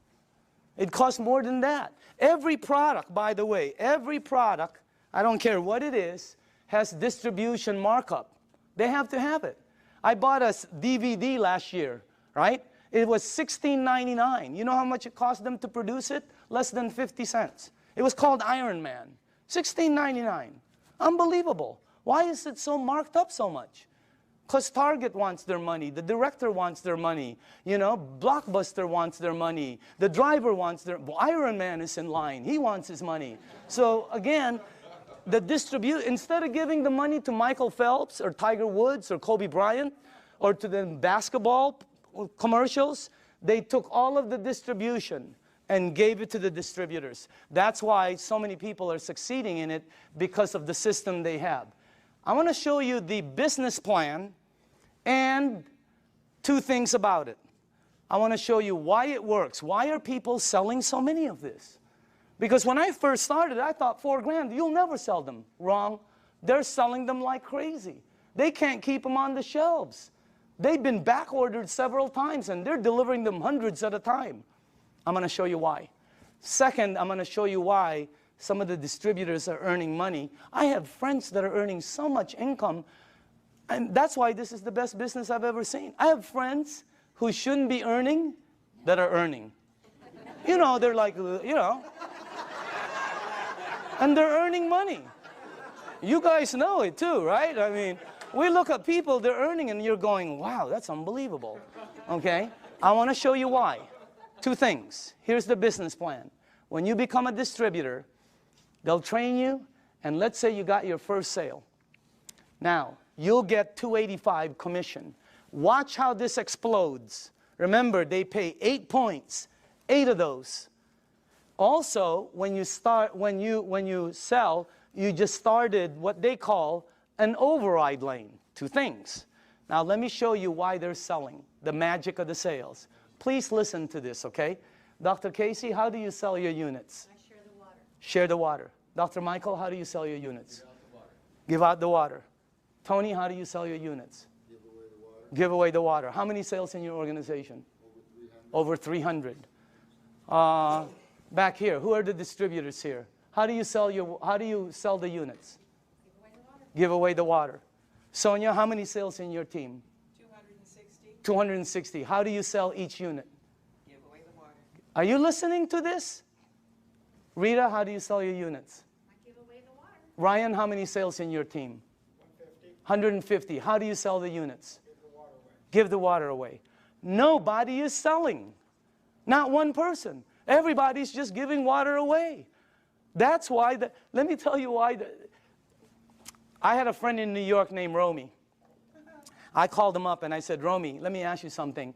It costs more than that. Every product, by the way, every product, I don't care what it is, has distribution markup. They have to have it. I bought a DVD last year, right? It was $16.99. You know how much it cost them to produce it? Less than 50 cents. It was called Iron Man. $16.99. Unbelievable. Why is it so marked up so much? Because Target wants their money, the director wants their money, you know, Blockbuster wants their money, the driver wants their, Iron Man is in line, he wants his money. So again, instead of giving the money to Michael Phelps or Tiger Woods or Kobe Bryant or to the basketball commercials, they took all of the distribution and gave it to the distributors. That's why so many people are succeeding in it, because of the system they have. I want to show you the business plan and 2 things about it. I want to show you why it works. Why are people selling so many of this? Because when I first started, I thought $4 grand, you'll never sell them. Wrong. They're selling them like crazy. They can't keep them on the shelves. They've been back ordered several times, and they're delivering them hundreds at a time. I'm going to show you why. Second, I'm going to show you why some of the distributors are earning money. I have friends that are earning so much income, and that's why this is the best business I've ever seen. I have friends who shouldn't be earning that are earning. You know, they're like, you know, and they're earning money. You guys know it too, right? I mean, we look at people, they're earning, and you're going, wow, that's unbelievable. Okay? I want to show you why. 2 things. Here's the business plan. When you become a distributor, they'll train you, and let's say you got your first sale. Now, you'll get $285 commission. Watch how this explodes. Remember, they pay 8 points, 8 of those. Also, when you sell, you just started what they call an override lane. 2 things. Now, let me show you why they're selling, the magic of the sales. Please listen to this, okay? Dr. Casey, how do you sell your units? I share the water. Share the water. Dr. Michael, how do you sell your units? Give out the water. Tony, how do you sell your units? Give away the water. Give away the water. How many sales in your organization? Over 300. Back here, who are the distributors here? How do you sell the units? Give away the water. Sonia, how many sales in your team? 260. 260. How do you sell each unit? Give away the water. Are you listening to this? Rita, how do you sell your units? I give away the water. Ryan, how many sales in your team? 150. How do you sell the units? Give the water away. Nobody is selling. Not one person. Everybody's just giving water away. That's why, let me tell you why. I had a friend in New York named Romy. I called him up and I said, Romy, let me ask you something.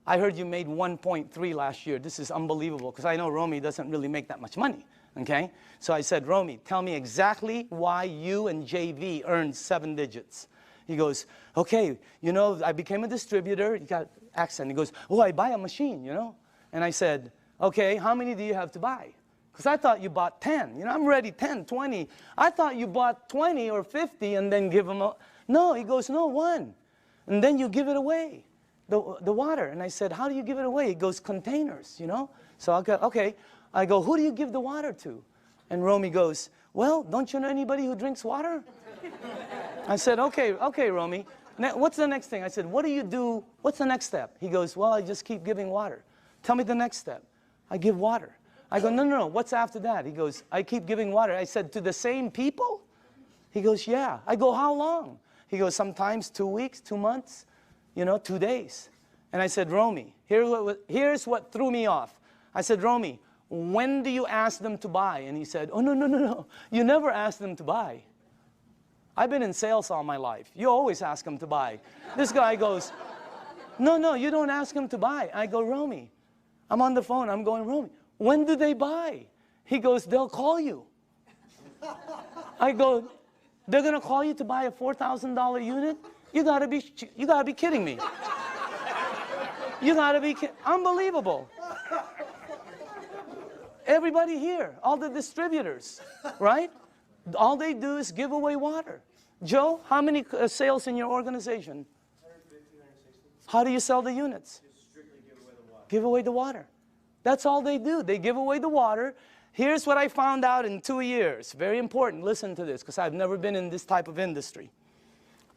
I heard you made 1.3 last year. This is unbelievable, because I know Romy doesn't really make that much money, okay? So I said, Romy, tell me exactly why you and JV earned 7 digits. He goes, okay, you know, I became a distributor. He got accent. He goes, oh, I buy a machine, you know? And I said, okay, how many do you have to buy? Because I thought you bought 10. You know, I'm ready 10, 20. I thought you bought 20 or 50 and then give them a... No, he goes, no, 1. And then you give it away, the water. And I said, how do you give it away? He goes, containers, you know? So I go, okay. I go, who do you give the water to? And Romy goes, well, don't you know anybody who drinks water? I said, okay, Romy. What's the next thing? I said, what do you do? What's the next step? He goes, well, I just keep giving water. Tell me the next step. I give water. I go, no, what's after that? He goes, I keep giving water. I said, to the same people? He goes, yeah. I go, how long? He goes, sometimes 2 weeks, 2 months, you know, 2 days. And I said, Romy, here's what threw me off. I said, Romy, when do you ask them to buy? And he said, oh, no. You never ask them to buy. I've been in sales all my life. You always ask them to buy. This guy goes, no, you don't ask them to buy. I go, Romy, I'm on the phone. I'm going, Romy, when do they buy? He goes, they'll call you. I go, they're going to call you to buy a $4,000 unit? You gotta be kidding me. You gotta be kidding. Unbelievable. Everybody here, all the distributors, right? All they do is give away water. Joe, how many sales in your organization? 150, 160. How do you sell the units? Just strictly give away the water. Give away the water. That's all they do. They give away the water. Here's what I found out in 2 years. Very important. Listen to this, because I've never been in this type of industry.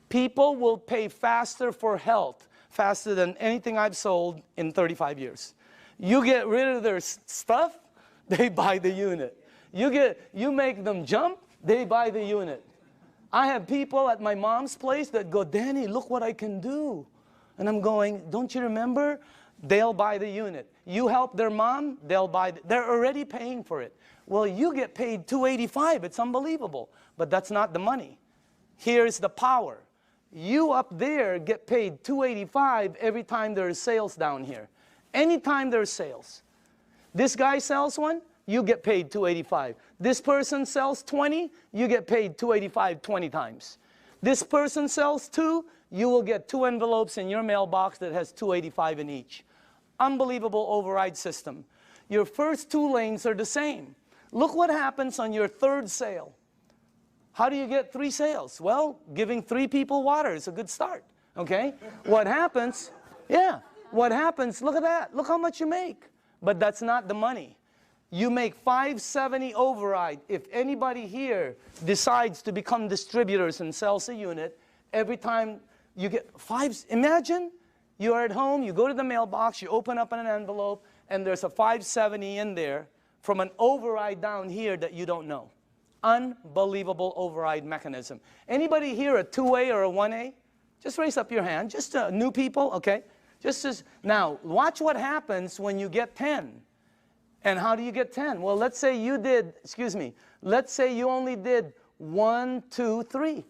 People will pay faster for health, faster than anything I've sold in 35 years. You get rid of their stuff, they buy the unit. You make them jump, they buy the unit. I have people at my mom's place that go, Danny, look what I can do. And I'm going, don't you remember? They'll buy the unit. You help their mom, they'll buy, they're already paying for it. Well, you get paid $285, it's unbelievable. But that's not the money. Here's the power. You up there get paid $285 every time there's sales down here. Anytime there's sales. This guy sells one, you get paid $285. This person sells 20, you get paid $285 20 times. This person sells 2, you will get 2 envelopes in your mailbox that has $285 in each. Unbelievable override system. Your first 2 lanes are the same. Look what happens on your 3rd sale. How do you get 3 sales? Well, giving 3 people water is a good start, okay? What happens, what happens, look at that. Look how much you make. But that's not the money. You make $570 override. If anybody here decides to become distributors and sells a unit, every time you get 5, imagine you're at home, you go to the mailbox, you open up an envelope, and there's a $570 in there from an override down here that you don't know. Unbelievable override mechanism. Anybody here a 2A or a 1A? Just raise up your hand. Just new people, okay? Now, watch what happens when you get 10. And how do you get 10? Well, let's say you did, let's say you only did 1, 2, 3.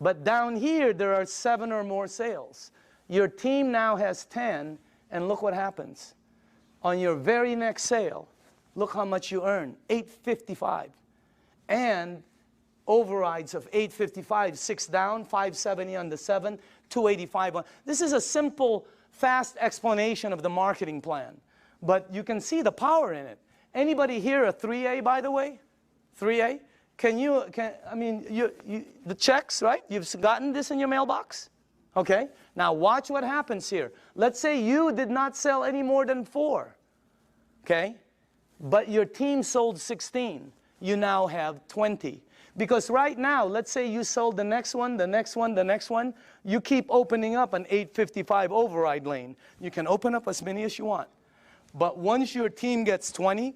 But down here, there are 7 or more sales. Your team now has 10, and look what happens. On your very next sale, look how much you earn, $855. And overrides of $855, 6 down, $570 on the 7, $285 on. This is a simple, fast explanation of the marketing plan. But you can see the power in it. Anybody here a 3A, by the way? 3A? The checks, right? You've gotten this in your mailbox? Okay? Now watch what happens here. Let's say you did not sell any more than 4. Okay? But your team sold 16. You now have 20. Because right now, let's say you sold the next one, the next one, the next one. You keep opening up an 855 override lane. You can open up as many as you want. But once your team gets 20,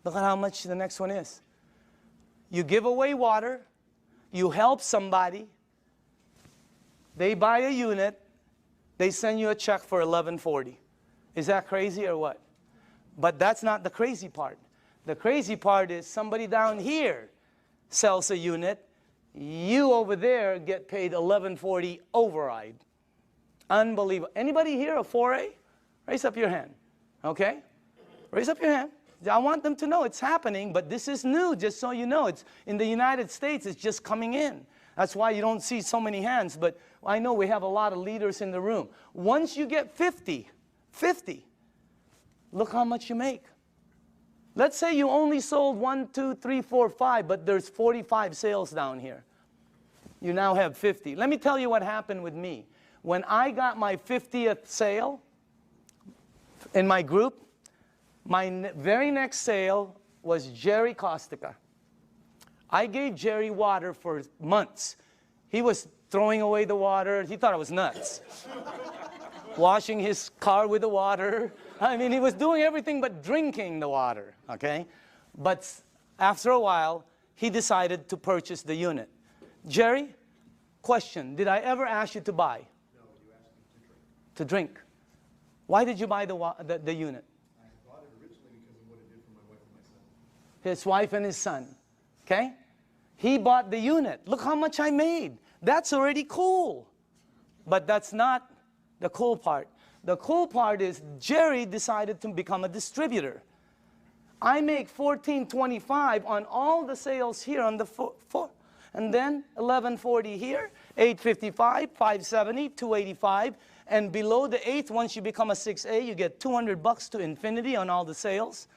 look at how much the next one is. You give away water. You help somebody. They buy a unit. They send you a check for $11.40. Is that crazy or what? But that's not the crazy part. The crazy part is somebody down here sells a unit. You over there get paid $11.40 override. Unbelievable. Anybody here a 4A? Raise up your hand. Okay? Raise up your hand. I want them to know it's happening, but this is new, just so you know. It's in the United States, it's just coming in. That's why you don't see so many hands, but I know we have a lot of leaders in the room. Once you get 50, look how much you make. Let's say you only sold 1, 2, 3, 4, 5, but there's 45 sales down here. You now have 50. Let me tell you what happened with me. When I got my 50th sale in my group, my very next sale was Jerry Kostica. I gave Jerry water for months. He was throwing away the water. He thought I was nuts. Washing his car with the water. I mean, he was doing everything but drinking the water, okay? But after a while, he decided to purchase the unit. Jerry, question, did I ever ask you to buy? No, you asked me to drink. To drink. Why did you buy the unit? I bought it originally because of what it did for my wife and my son. His wife and his son, okay? He bought the unit. Look how much I made. That's already cool. But that's not the cool part. The cool part is Jerry decided to become a distributor. I make $14.25 on all the sales here on the floor. And then $11.40 here, $8.55, $5.70, $2.85. And below the 8th, once you become a 6A, you get $200 to infinity on all the sales.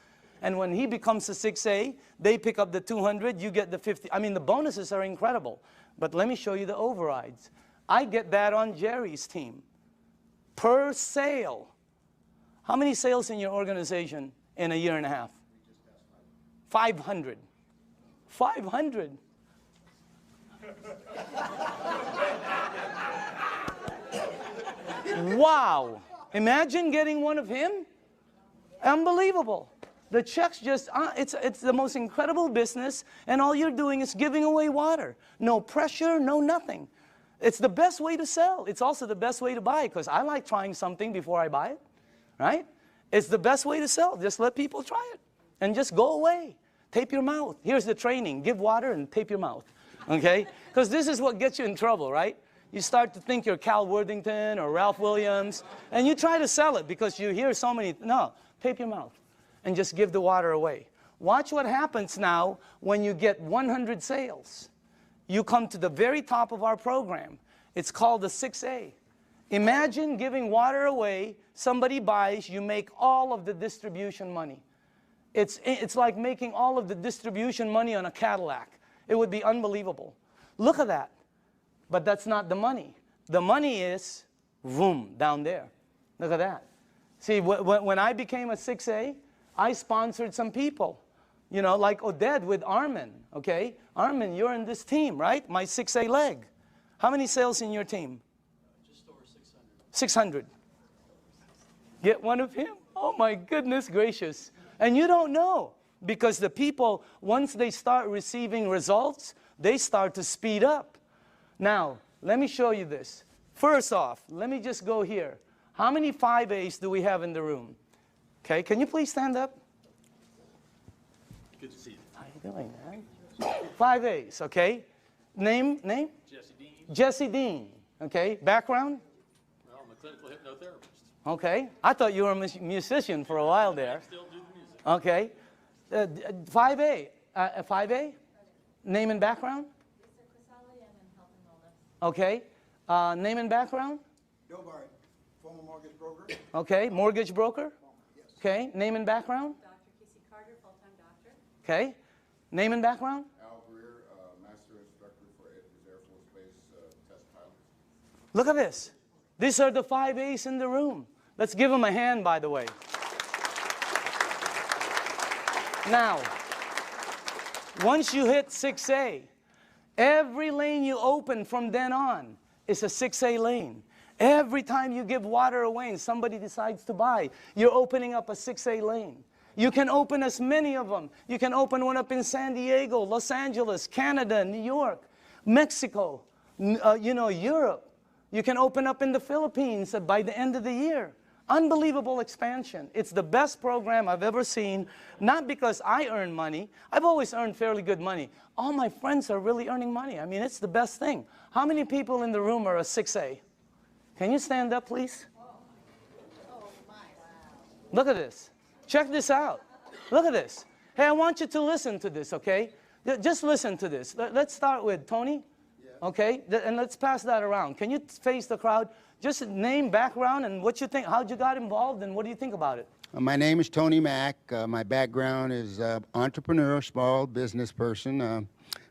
And when he becomes a 6A, they pick up the 200, you get the 50. I mean, the bonuses are incredible. But let me show you the overrides. I get that on Jerry's team. Per sale. How many sales in your organization in a year and a half? 500. 500. Wow. Imagine getting one of him. Unbelievable. The checks just, it's the most incredible business, and all you're doing is giving away water. No pressure, no nothing. It's the best way to sell. It's also the best way to buy, because I like trying something before I buy it, right? It's the best way to sell. Just let people try it and just go away. Tape your mouth. Here's the training. Give water and tape your mouth, okay? Because this is what gets you in trouble, right? You start to think you're Cal Worthington or Ralph Williams, and you try to sell it because you hear so many. No, tape your mouth and just give the water away. Watch what happens now when you get 100 sales. You come to the very top of our program. It's called the 6A. Imagine giving water away, somebody buys, you make all of the distribution money. It's like making all of the distribution money on a Cadillac. It would be unbelievable. Look at that. But that's not the money. The money is, boom, down there. Look at that. See, when I became a 6A, I sponsored some people. You know, like Oded with Armin, okay? Armin, you're in this team, right? My 6A leg. How many sales in your team? Just over 600. 600. Get one of him? Oh my goodness gracious. And you don't know, because the people, once they start receiving results, they start to speed up. Now, let me show you this. First off, let me just go here. How many 5As do we have in the room? Okay, can you please stand up? Good to see you. How you doing, man? 5As, okay? Name? Jesse Dean. Jesse Dean, okay? Background? Well, I'm a clinical hypnotherapist. Okay. I thought you were a musician for a while there. Still do the music. Okay. 5A. 5A? Name and background? Okay. Name and background? Joe Barrett, former mortgage broker. Okay. Mortgage broker? Yes. Okay. Name and background? Dr. Casey Carter, full-time doctor. Okay. Name and background? Al Greer, Master Instructor for Air Force Base Test Pilot. Look at this. These are the 5As in the room. Let's give them a hand, by the way. Now, Once you hit 6A, every lane you open from then on is a 6A lane. Every time you give water away and somebody decides to buy, you're opening up a 6A lane. You can open as many of them. You can open one up in San Diego, Los Angeles, Canada, New York, Mexico, Europe. You can open up in the Philippines by the end of the year. Unbelievable expansion. It's the best program I've ever seen, not because I earn money. I've always earned fairly good money. All my friends are really earning money. I mean, it's the best thing. How many people in the room are a 6A? Can you stand up, please? Look at this. Check this out. Look at this. Hey, I want you to listen to this, okay? Just listen to this. Let's start with Tony, okay? And let's pass that around. Can you face the crowd? Just name, background, and what you think, how'd you got involved, and what do you think about it? My name is Tony Mack. My background is entrepreneur, small business person.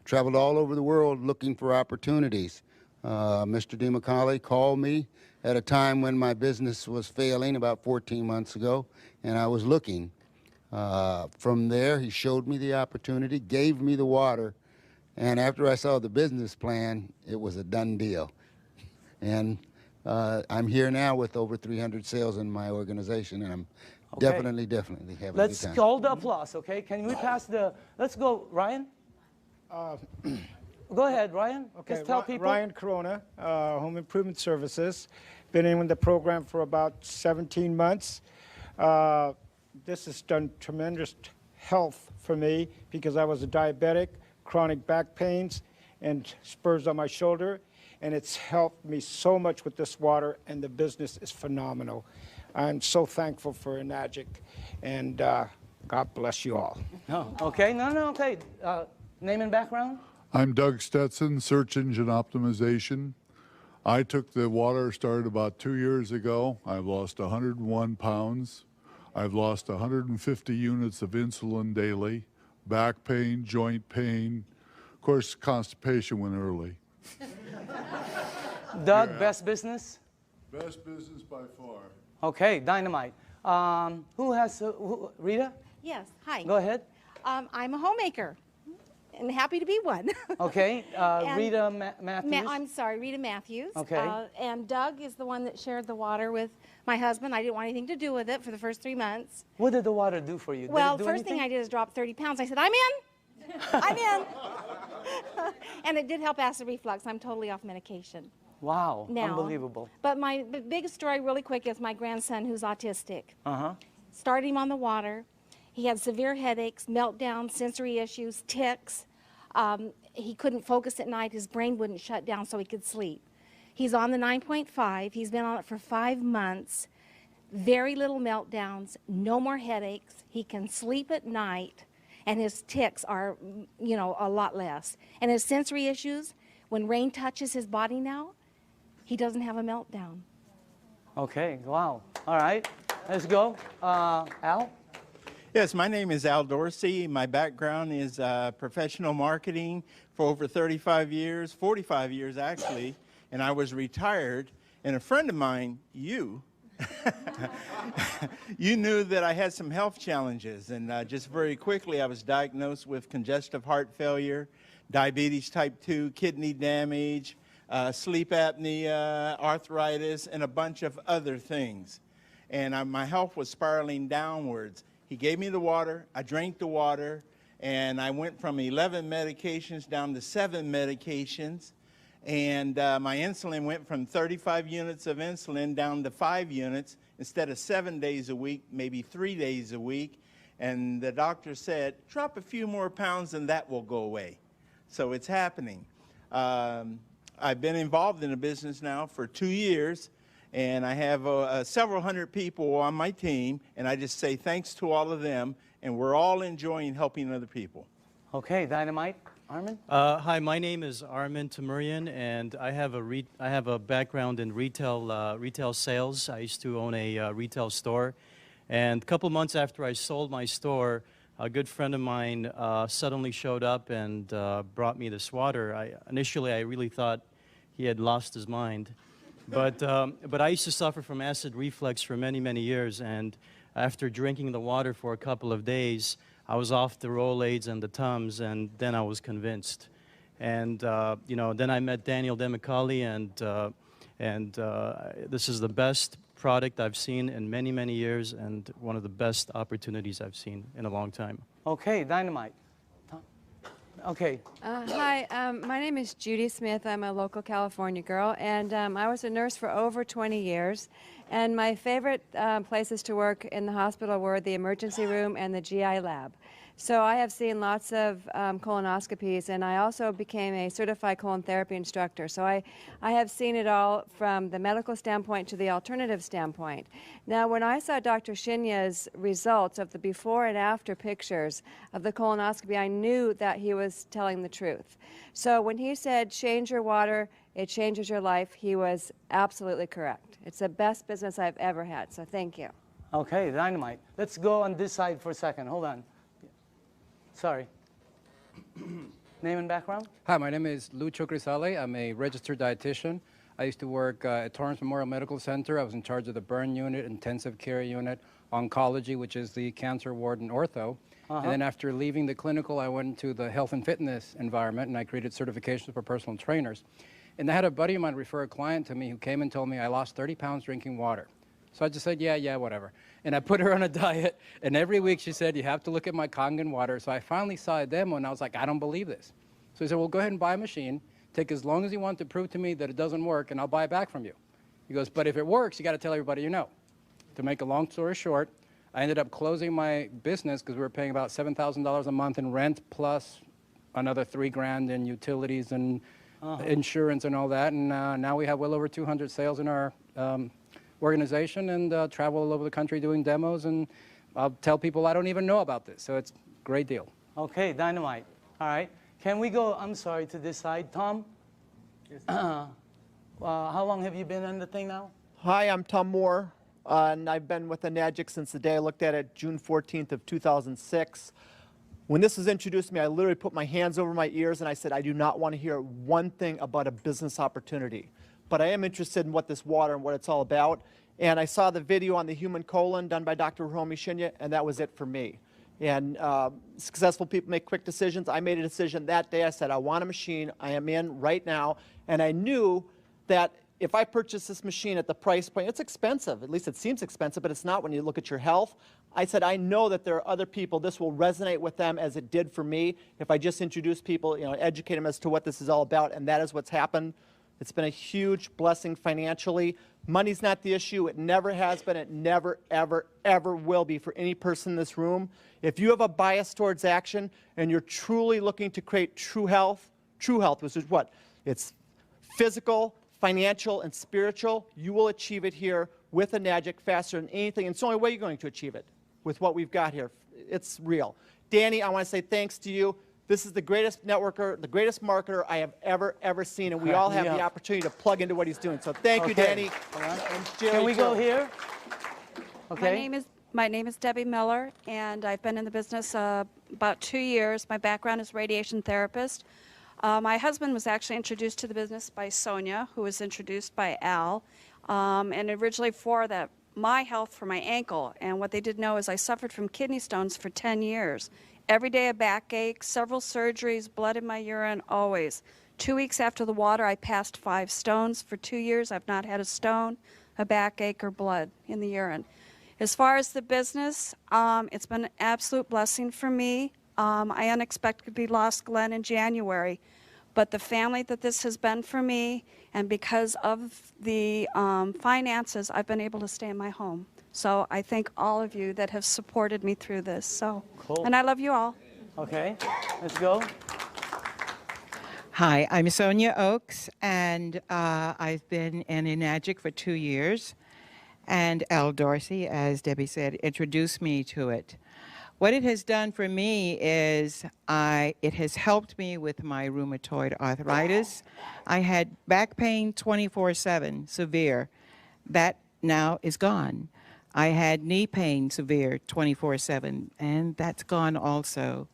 Traveled all over the world looking for opportunities. Mr. DeMacaulay called me at a time when my business was failing about 14 months ago, and I was looking. From there, he showed me the opportunity, gave me the water, and after I saw the business plan, it was a done deal. And I'm here now with over 300 sales in my organization, and I'm definitely having a good time. Let's call the applause, okay? Can we pass the, let's go, Ryan? Go ahead, Ryan. Okay, Just tell people. Ryan Corona, Home Improvement Services. Been in the program for about 17 months. This has done tremendous health for me because I was a diabetic, chronic back pains, and spurs on my shoulder. And it's helped me so much with this water, and the business is phenomenal. I'm so thankful for Enagic, and God bless you all. Oh, okay, okay. Name and background? I'm Doug Stetson, Search Engine Optimization. I took the water, started about 2 years ago. I've lost 101 pounds. I've lost 150 units of insulin daily, back pain, joint pain. Of course, constipation went early. Doug, best business? Best business by far. Okay, dynamite. Who has, Rita? Yes, hi. Go ahead. I'm a homemaker and happy to be one. Okay, And Rita Matthews. I'm sorry, Rita Matthews. Okay. And Doug is the one that shared the water with my husband. I didn't want anything to do with it for the first 3 months. What did the water do for you? Well, did it do first thing I anything? did is drop 30 pounds. I said, I'm in. I'm in. And it did help acid reflux. I'm totally off medication Wow, now. unbelievable. But my biggest story really quick is my grandson who's autistic. Uh-huh. Started him on the water. He had severe headaches, meltdowns, sensory issues, tics. He couldn't focus at night. His brain wouldn't shut down so he could sleep. He's on the 9.5. He's been on it for 5 months. Very little meltdowns, no more headaches. He can sleep at night, and his tics are, a lot less. And his sensory issues, when rain touches his body now, he doesn't have a meltdown. Okay, wow. All right, let's go. Al? Yes, my name is Al Dorsey. My background is professional marketing for over 35 years, 45 years actually, and I was retired. And a friend of mine, you knew that I had some health challenges. And just very quickly, I was diagnosed with congestive heart failure, diabetes type 2, kidney damage, sleep apnea, arthritis, and a bunch of other things. And my health was spiraling downwards. He gave me the water, I drank the water, and I went from 11 medications down to 7 medications. And my insulin went from 35 units of insulin down to 5 units instead of 7 days a week, maybe 3 days a week. And the doctor said, drop a few more pounds and that will go away. So it's happening. I've been involved in the business now for 2 years. And I have several hundred people on my team, and I just say thanks to all of them, and we're all enjoying helping other people. Okay, dynamite. Armin? Hi, my name is Armin Tamurian, and I have a background in retail sales. I used to own a retail store, and a couple months after I sold my store, a good friend of mine suddenly showed up and brought me this water. Initially, I really thought he had lost his mind. But I used to suffer from acid reflux for many, many years, and after drinking the water for a couple of days, I was off the Rolaids and the Tums, and then I was convinced. And then I met Daniel Demicali, and this is the best product I've seen in many, many years, and one of the best opportunities I've seen in a long time. Okay, Dynamite. Okay. Hi, my name is Judy Smith. I'm a local California girl, and I was a nurse for over 20 years. And my favorite places to work in the hospital were the emergency room and the GI lab. So I have seen lots of colonoscopies, and I also became a certified colon therapy instructor. So I have seen it all from the medical standpoint to the alternative standpoint. Now, when I saw Dr. Shinya's results of the before and after pictures of the colonoscopy, I knew that he was telling the truth. So when he said, change your water, it changes your life, he was absolutely correct. It's the best business I've ever had, so thank you. Okay, Dynamite. Let's go on this side for a second. Hold on. Sorry. Name and background? Hi, my name is Lucho Grisale. I'm a registered dietitian. I used to work at Torrance Memorial Medical Center. I was in charge of the burn unit, intensive care unit, oncology, which is the cancer ward and ortho. And then after leaving the clinical, I went into the health and fitness environment, and I created certifications for personal trainers. And I had a buddy of mine refer a client to me who came and told me I lost 30 pounds drinking water. So I just said, yeah, whatever. And I put her on a diet, and every week she said, you have to look at my Kangen water. So I finally saw a demo, and I was like, I don't believe this. So he said, well, go ahead and buy a machine. Take as long as you want to prove to me that it doesn't work, and I'll buy it back from you. He goes, but if it works, you got to tell everybody you know. To make a long story short, I ended up closing my business because we were paying about $7,000 a month in rent, plus another $3,000 in utilities and insurance and all that. And now we have well over 200 sales in our organization, and travel all over the country doing demos, and I'll tell people I don't even know about this, so it's a great deal. Okay, Dynamite. All right. Can we go, I'm sorry, to this side? Tom? Yes. How long have you been in the thing now? Hi, I'm Tom Moore, and I've been with Enagic since the day I looked at it, June 14th of 2006. When this was introduced to me, I literally put my hands over my ears and I said, I do not want to hear one thing about a business opportunity. But I am interested in what this water and what it's all about. And I saw the video on the human colon done by Dr. Hiromi Shinya, and that was it for me. And successful people make quick decisions. I made a decision that day. I said, I want a machine. I am in right now. And I knew that if I purchase this machine at the price point, it's expensive. At least it seems expensive, but it's not when you look at your health. I said, I know that there are other people, this will resonate with them as it did for me. If I just introduce people, educate them as to what this is all about, and that is what's happened. It's been a huge blessing financially. Money's not the issue. It never has been. It never, ever, ever will be for any person in this room. If you have a bias towards action and you're truly looking to create true health, which is what? It's physical, financial, and spiritual. You will achieve it here with Enagic faster than anything. And it's the only way you're going to achieve it with what we've got here. It's real. Danny, I want to say thanks to you. This is the greatest networker, the greatest marketer I have ever seen, and we all have the opportunity to plug into what he's doing. So thank you, Danny. And Jerry, Can we go here? Okay. My name is Debbie Miller, and I've been in the business about 2 years. My background is radiation therapist. My husband was actually introduced to the business by Sonia, who was introduced by Al, and originally for my health for my ankle. And what they didn't know is I suffered from kidney stones for 10 years. Every day a backache, several surgeries, blood in my urine, always. 2 weeks after the water, I passed 5 stones. For 2 years, I've not had a stone, a backache, or blood in the urine. As far as the business, it's been an absolute blessing for me. I unexpectedly lost Glenn in January, but the family that this has been for me, and because of the finances, I've been able to stay in my home. So I thank all of you that have supported me through this. So, cool. And I love you all. Okay, let's go. Hi, I'm Sonia Oakes, and I've been in Enagic for 2 years. And Al Dorsey, as Debbie said, introduced me to it. What it has done for me is it has helped me with my rheumatoid arthritis. I had back pain 24/7, severe. That now is gone. I had knee pain, severe, 24/7, and that's gone also.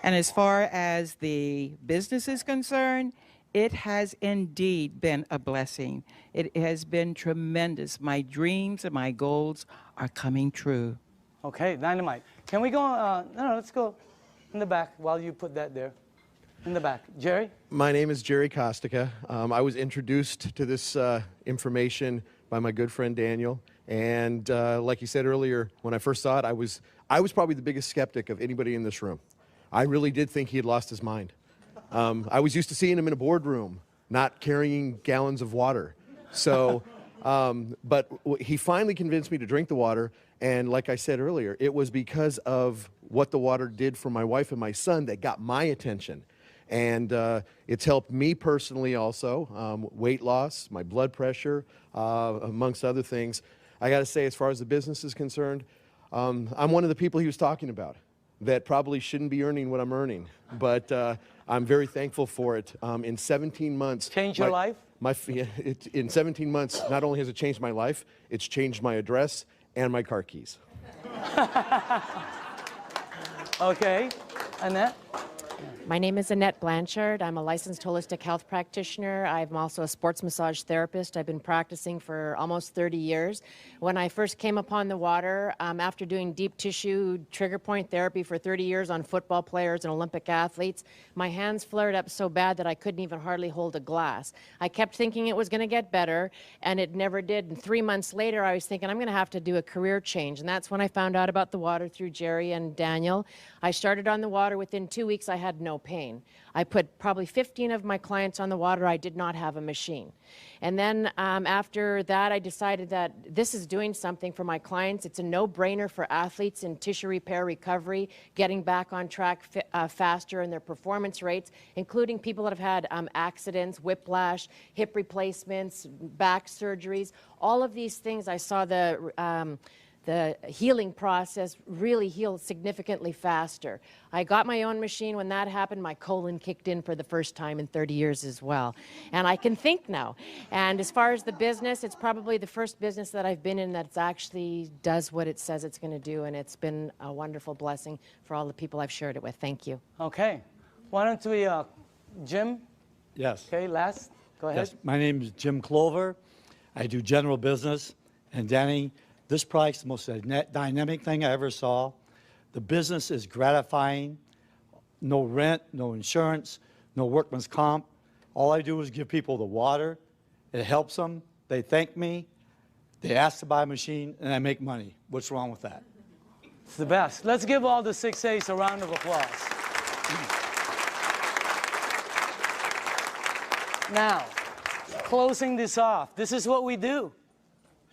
And as far as the business is concerned, it has indeed been a blessing. It has been tremendous. My dreams and my goals are coming true. Okay, Dynamite. Can we go, no, let's go in the back while you put that there. In the back. Jerry? My name is Jerry Kostica. I was introduced to this information by my good friend Daniel. And like you said earlier, when I first saw it, I was probably the biggest skeptic of anybody in this room. I really did think he had lost his mind. I was used to seeing him in a boardroom, not carrying gallons of water. So, but he finally convinced me to drink the water. And like I said earlier, it was because of what the water did for my wife and my son that got my attention. And it's helped me personally also, weight loss, my blood pressure, amongst other things. I got to say, as far as the business is concerned, I'm one of the people he was talking about that probably shouldn't be earning what I'm earning. But I'm very thankful for it. In 17 months... Changed your life? In 17 months, not only has it changed my life, it's changed my address and my car keys. Okay. Annette? My name is Annette Blanchard. I'm a licensed holistic health practitioner. I'm also a sports massage therapist. I've been practicing for almost 30 years. When I first came upon the water, after doing deep tissue trigger point therapy for 30 years on football players and Olympic athletes, my hands flared up so bad that I couldn't even hardly hold a glass. I kept thinking it was going to get better, and it never did. And 3 months later, I was thinking I'm going to have to do a career change. And that's when I found out about the water through Jerry and Daniel. I started on the water. Within 2 weeks, I had no pain. I put probably 15 of my clients on the water. I did not have a machine. And then after that, I decided that this is doing something for my clients. It's a no-brainer for athletes in tissue repair recovery, getting back on track faster in their performance rates, including people that have had accidents, whiplash, hip replacements, back surgeries. All of these things, I saw the healing process really healed significantly faster. I got my own machine. When that happened, my colon kicked in for the first time in 30 years as well. And I can think now. And as far as the business, it's probably the first business that I've been in that actually does what it says it's going to do. And it's been a wonderful blessing for all the people I've shared it with. Thank you. Okay. Why don't we, Jim? Yes. Okay, last. Go ahead. Yes. My name is Jim Clover. I do general business. And Danny, this product's the most dynamic thing I ever saw. The business is gratifying. No rent, no insurance, no workman's comp. All I do is give people the water. It helps them. They thank me. They ask to buy a machine, and I make money. What's wrong with that? It's the best. Let's give all the 6 A's a round of applause. Now, closing this off, this is what we do.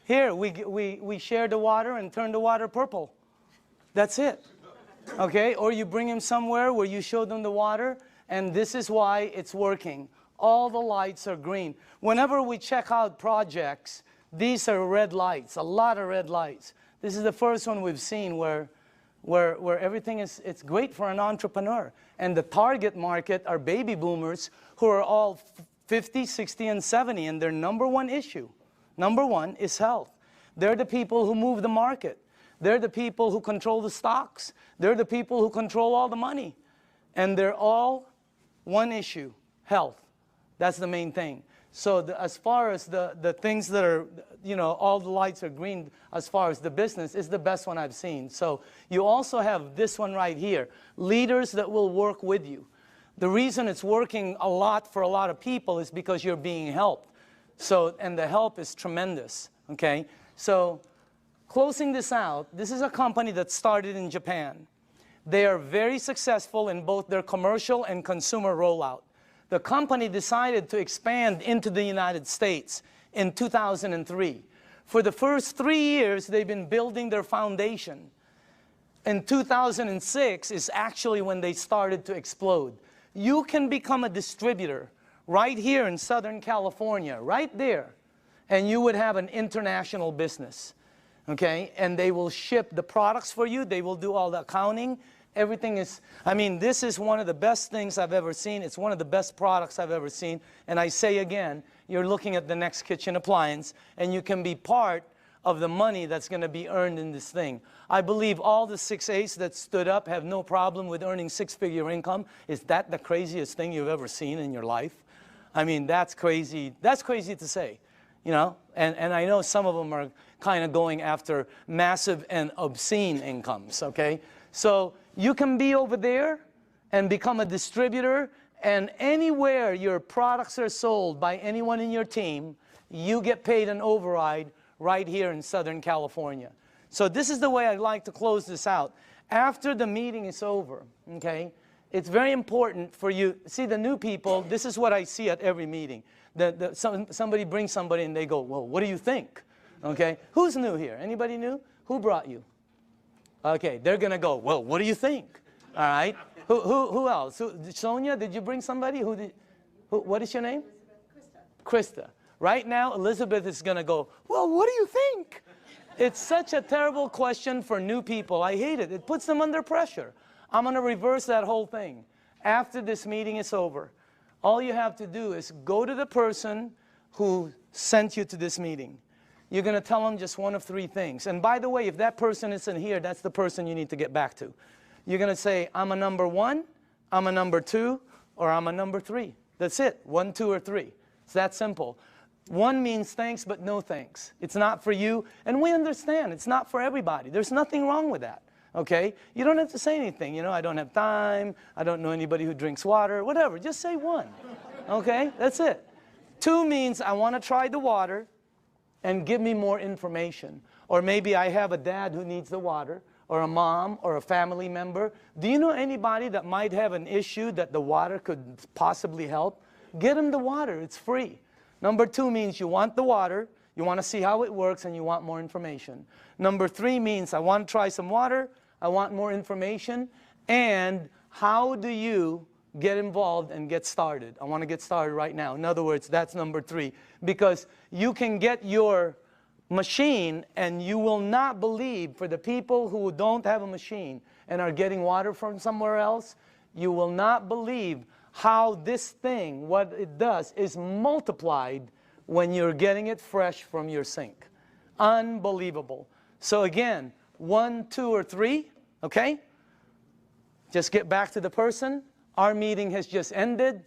Here, we share the water and turn the water purple. That's it. Okay? Or you bring them somewhere where you show them the water, and this is why it's working. All the lights are green. Whenever we check out projects, these are red lights, a lot of red lights. This is the first one we've seen where everything is, it's great for an entrepreneur. And the target market are baby boomers who are all 50, 60, and 70, and their number one issue, number one, is health. They're the people who move the market. They're the people who control the stocks. They're the people who control all the money. And they're all one issue, health. That's the main thing. So as far as the things that are, you know, all the lights are green as far as the business is the best one I've seen. So you also have this one right here, leaders that will work with you. The reason it's working a lot for a lot of people is because you're being helped. So, and the help is tremendous, okay? So, closing this out, this is a company that started in Japan. They are very successful in both their commercial and consumer rollout. The company decided to expand into the United States in 2003. For the first 3 years, they've been building their foundation. In 2006 is actually when they started to explode. You can become a distributor right here in Southern California, right there, and you would have an international business, okay? And they will ship the products for you. They will do all the accounting. Everything is, I mean, this is one of the best things I've ever seen. It's one of the best products I've ever seen. And I say again, you're looking at the next kitchen appliance, and you can be part of the money that's going to be earned in this thing. I believe all the 6 A's that stood up have no problem with earning six-figure income. Is that the craziest thing you've ever seen in your life? I mean, that's crazy. That's crazy to say, you know? And I know some of them are kind of going after massive and obscene incomes, okay? So you can be over there and become a distributor, and anywhere your products are sold by anyone in your team, you get paid an override right here in Southern California. So this is the way I'd like to close this out. After the meeting is over, okay, it's very important for you. See, the new people, this is what I see at every meeting. Somebody brings somebody and they go, well, what do you think? Okay, who's new here? Anybody new? Who brought you? Okay, they're going to go, well, what do you think? All right. Who else? Sonia, did you bring somebody? What is your name? Krista. Right now, Elizabeth is going to go, well, what do you think? It's such a terrible question for new people. I hate it. It puts them under pressure. I'm going to reverse that whole thing. After this meeting is over, all you have to do is go to the person who sent you to this meeting. You're going to tell them just one of three things. And by the way, if that person isn't here, that's the person you need to get back to. You're going to say, I'm a number 1, I'm a number 2, or I'm a number 3. That's it. 1, 2, or 3. It's that simple. 1 means thanks, but no thanks. It's not for you. And we understand. It's not for everybody. There's nothing wrong with that. Okay? You don't have to say anything. You know, I don't have time. I don't know anybody who drinks water. Whatever. Just say 1. Okay? That's it. 2 means I want to try the water and give me more information. Or maybe I have a dad who needs the water, or a mom, or a family member. Do you know anybody that might have an issue that the water could possibly help? Get them the water. It's free. Number 2 means you want the water, you want to see how it works, and you want more information. Number 3 means I want to try some water, I want more information, and how do you get involved and get started? I want to get started right now. In other words, that's number 3. Because you can get your machine, and you will not believe, for the people who don't have a machine and are getting water from somewhere else, you will not believe how this thing, what it does, is multiplied when you're getting it fresh from your sink. Unbelievable. So again, 1, 2, or 3, okay? Just get back to the person. Our meeting has just ended.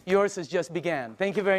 Yours has just began. Thank you very much.